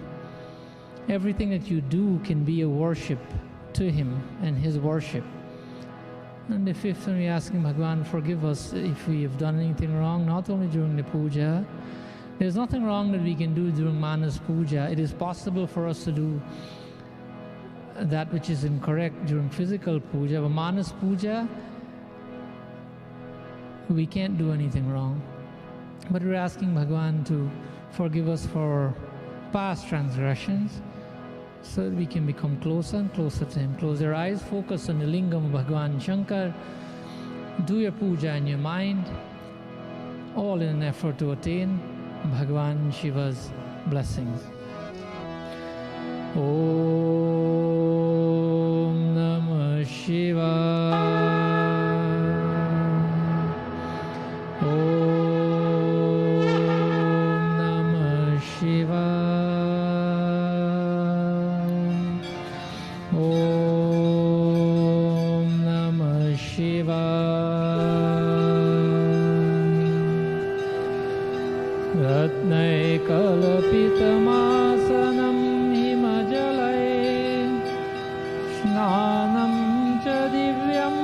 everything that you do can be a worship to him and his worship. And the 5th one, we're asking Bhagavan, forgive us if we have done anything wrong, not only during the puja. There's nothing wrong that we can do during Manas Puja. It is possible for us to do that which is incorrect during physical puja, but Manas Puja, we can't do anything wrong. But we're asking Bhagavan to forgive us for past transgressions so that we can become closer and closer to him. Close your eyes, focus on the lingam of Bhagavan Shankar, do your puja in your mind, all in an effort to attain Bhagavan Shiva's blessings. Om Namah Shivaya. Om Namah Shivaya. Om Namah Shivaya. Ratnai Kalapitamasanam Himajalai Snanam cha divyam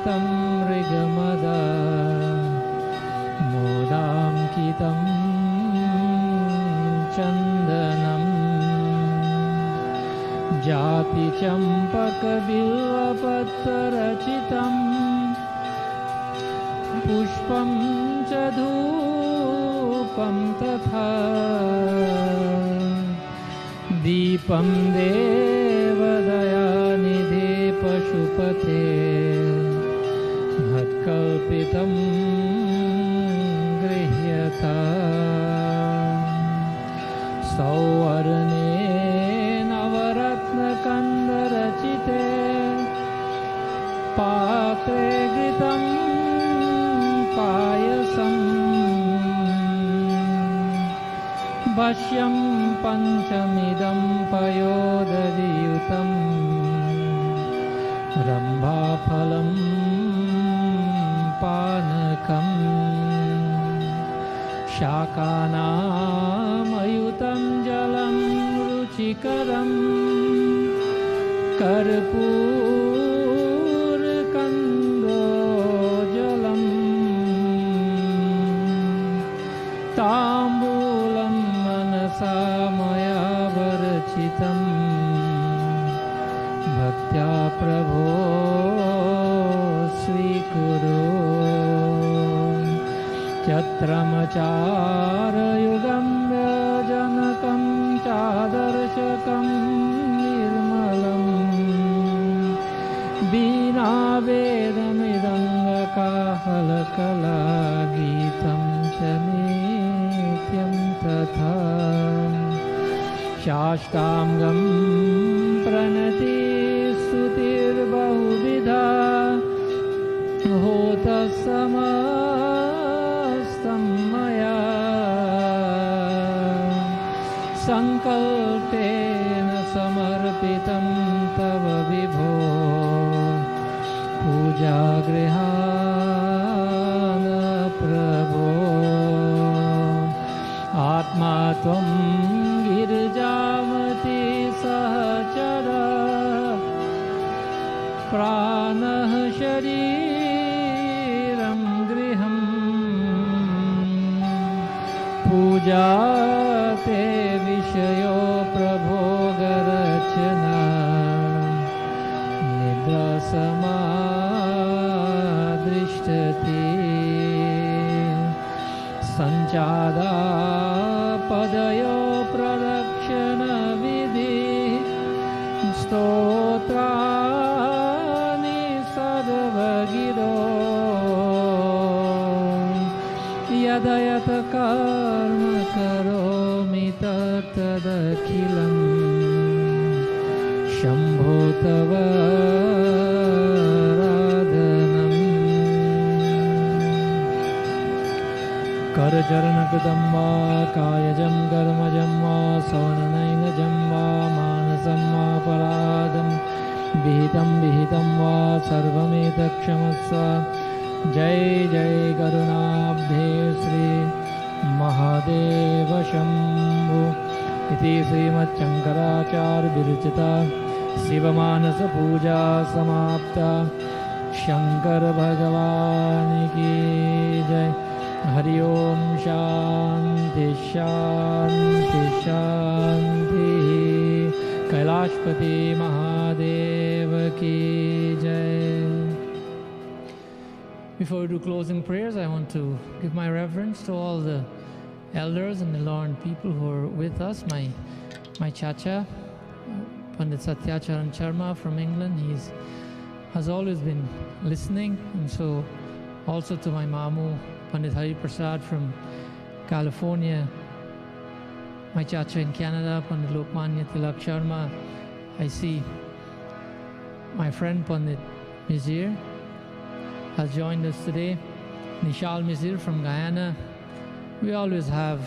tam rigamada Modam kitam chandanam जाति चंपक बिल्वपत्ररचितम् पुष्पं च धूपं तथा दीपं देवदयानिधे पशुपते मत्कल्पितं गृह्यता सौवर्णे नवरत्नकन्दरचिते पात्रे घृतं पायसम् भक्ष्यं पञ्चमिदं पयोदधियुतं रम्भाफलं पानकम् शाकानामयुतं जलं रुचिकरं कर्पूरकन्दोजलम् ताम्बूलं मनसा मया वर्चितं भक्त्या प्रभो स्वीकुरु छत्रमचारयुगं व्यजनकं चादर्शकं निर्मलम् वीणावेदमृदङ्गकाहलकलागीतं च नित्यं तथा शाष्टाङ्गं प्रणतिस्तुतिर्बहुविधा होतसमस्तं मया सङ्कल्पेन समर्पितं तव विभो पूजागृहान प्रभो आत्मा त्वं गिरिजामति सहचर प्राणः शरीरं गृहम् पूजा ते विषयो प्रभोगरचना निद्रासमादृष्टते सञ्चादापदयो प्रदक्षिणविधि स्तोत्राणि सर्वगिरो यदयत कर्म करोमि तदखिलं शम्भो तव करचरणकृतं वा कायजं कर्मजं वा सवननैनजं वा मानसं वा पराधं विहितं वा सर्वमेतत्क्षमस्व जय जय करुणाब्धे श्री महादेव शम्भो इति श्रीमच्छङ्कराचार्य विरचिता शिवमानसपूजा समाप्ता शंकर भगवान की जय। हरि ओम शांति शांति शांति। कैलाशपति महादेव की जय। Before we do closing prayers, I want to give my reverence to all the elders and the learned people who are with us. My chacha, Pandit Satyacharan Sharma from England, has always been listening, and so also to my mamu, Pandit Hari Prasad from California, my chacha in Canada, Pandit Lokmanya Tilak Sharma. I see my friend Pandit Mizir has joined us today. Nishal Mizir from Guyana. We always have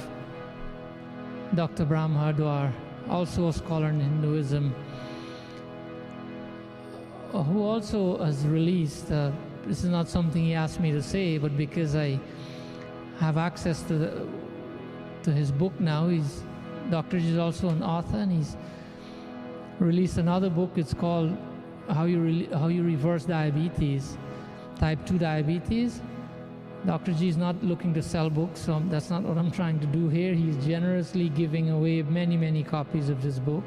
Dr. Brahm Hardwar, also a scholar in Hinduism, who also has released, this is not something he asked me to say, but because I have access to his book now, Dr. Ji is also an author, and he's released another book. It's called How You Reverse Diabetes, Type 2 Diabetes. Dr. Ji is not looking to sell books, so that's not what I'm trying to do here. He's generously giving away many, many copies of this book.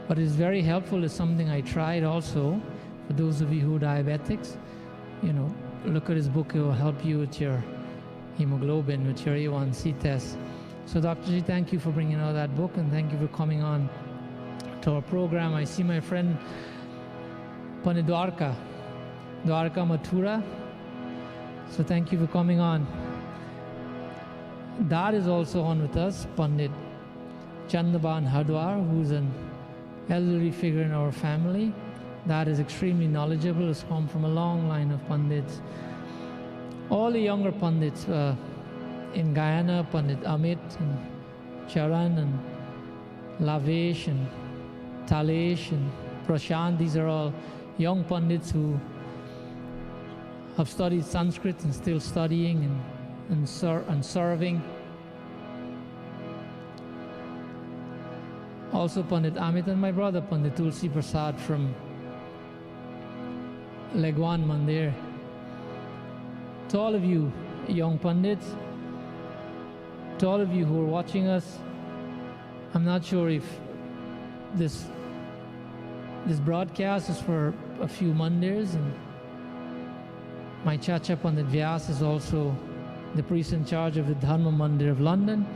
but it's very helpful. It's something I tried also. For those of you who are diabetics, look at this book. It will help you with your hemoglobin, with your A1C test. So Dr. Ji, thank you for bringing out that book, and thank you for coming on to our program. I see my friend Pandit Dwarka Mathura. So thank you for coming on. Dad is also on with us, Pandit Chandaban Hadwar, who's an elderly figure in our family. Dad is extremely knowledgeable, has come from a long line of Pandits. All the younger Pandits in Guyana, Pandit Amit and Charan and Lavesh and Talesh and Prashant, these are all young Pandits who have studied Sanskrit and still studying and serving. Also Pandit Amit and my brother Pandit Tulsi Prasad from Legwan Mandir. To all of you young Pandits, to all of you who are watching us, I'm not sure if this broadcast is for a few Mandirs, and my Chacha Pandit Vyas is also the priest in charge of the Dharma Mandir of London.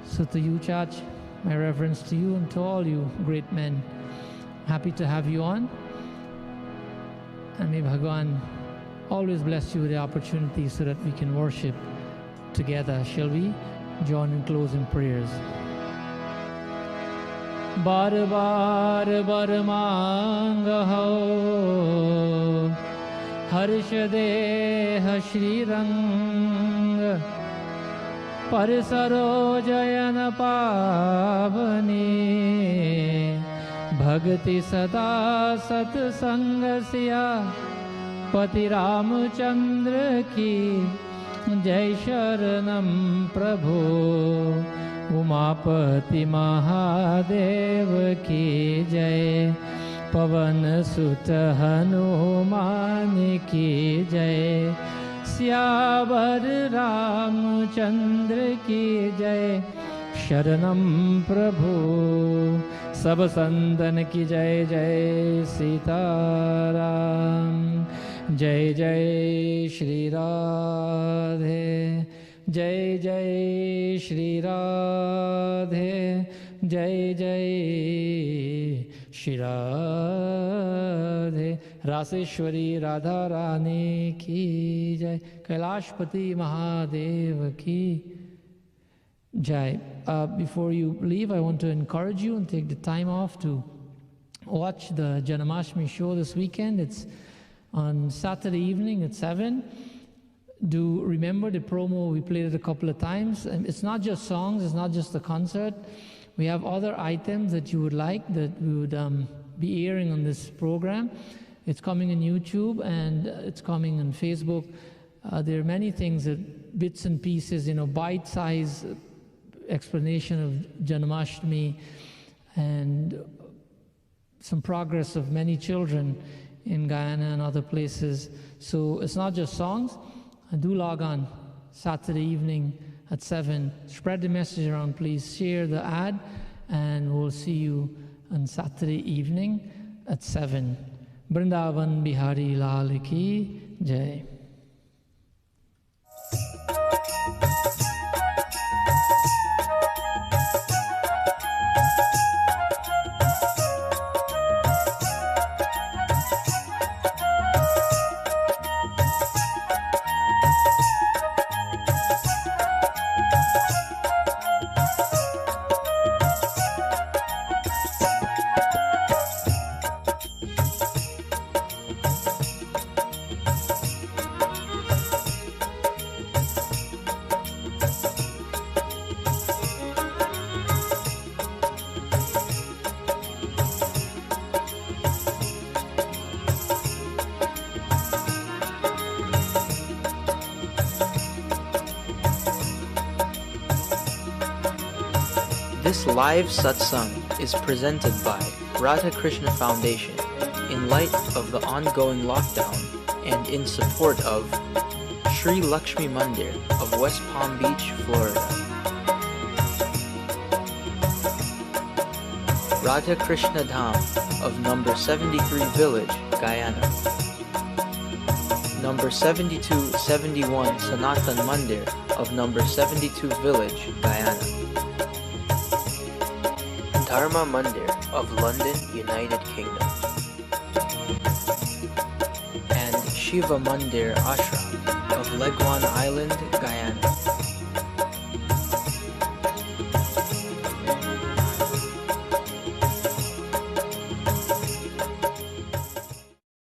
So to you, Chach, my reverence to you, and to all you great men, happy to have you on. And may Bhagwan always bless you with the opportunity so that we can worship together. Shall we join in closing prayers? Bar bar bar mang ho harsh deh shri rang par sarojayan pavani bhakti sada sat sangasya pati Ramchandra ki jai sharanam prabhu Umapati Mahadev की जय पवन सुत हनुमान की जय सियावर रामचंद्र की जय शरणम प्रभु सब संतन की जय जय सीताराम जय जय श्री राधे जय जय श्री राधे जय जय श्री राधे रासेश्वरी राधा रानी की जय कैलाशपति महादेव की jai. Before you leave, I want to encourage you and take the time off to watch the Janmashtami show this weekend. It's on Saturday evening at 7. Do remember the promo, we played it a couple of times. And it's not just songs, it's not just a concert. We have other items that you would like that we would be airing on this program. It's coming on YouTube and it's coming on Facebook. There are many things, that bits and pieces, bite-sized explanation of Janmashtami and some progress of many children in Guyana and other places. So it's not just songs. Do log on Saturday evening at 7. Spread the message around, please. Share the ad, and we'll see you on Saturday evening at 7. Vrindavan Bihari Lal Ki Jai. This live satsang is presented by Radha Krishna Foundation in light of the ongoing lockdown and in support of Sri Lakshmi Mandir of West Palm Beach, Florida. Radha Krishna Dham of number 73 village, Guyana. Number 7271 Sanatan Mandir of number 72 village, Guyana. Dharma Mandir of London, United Kingdom. And Shiva Mandir Ashram of Legwan Island, Guyana.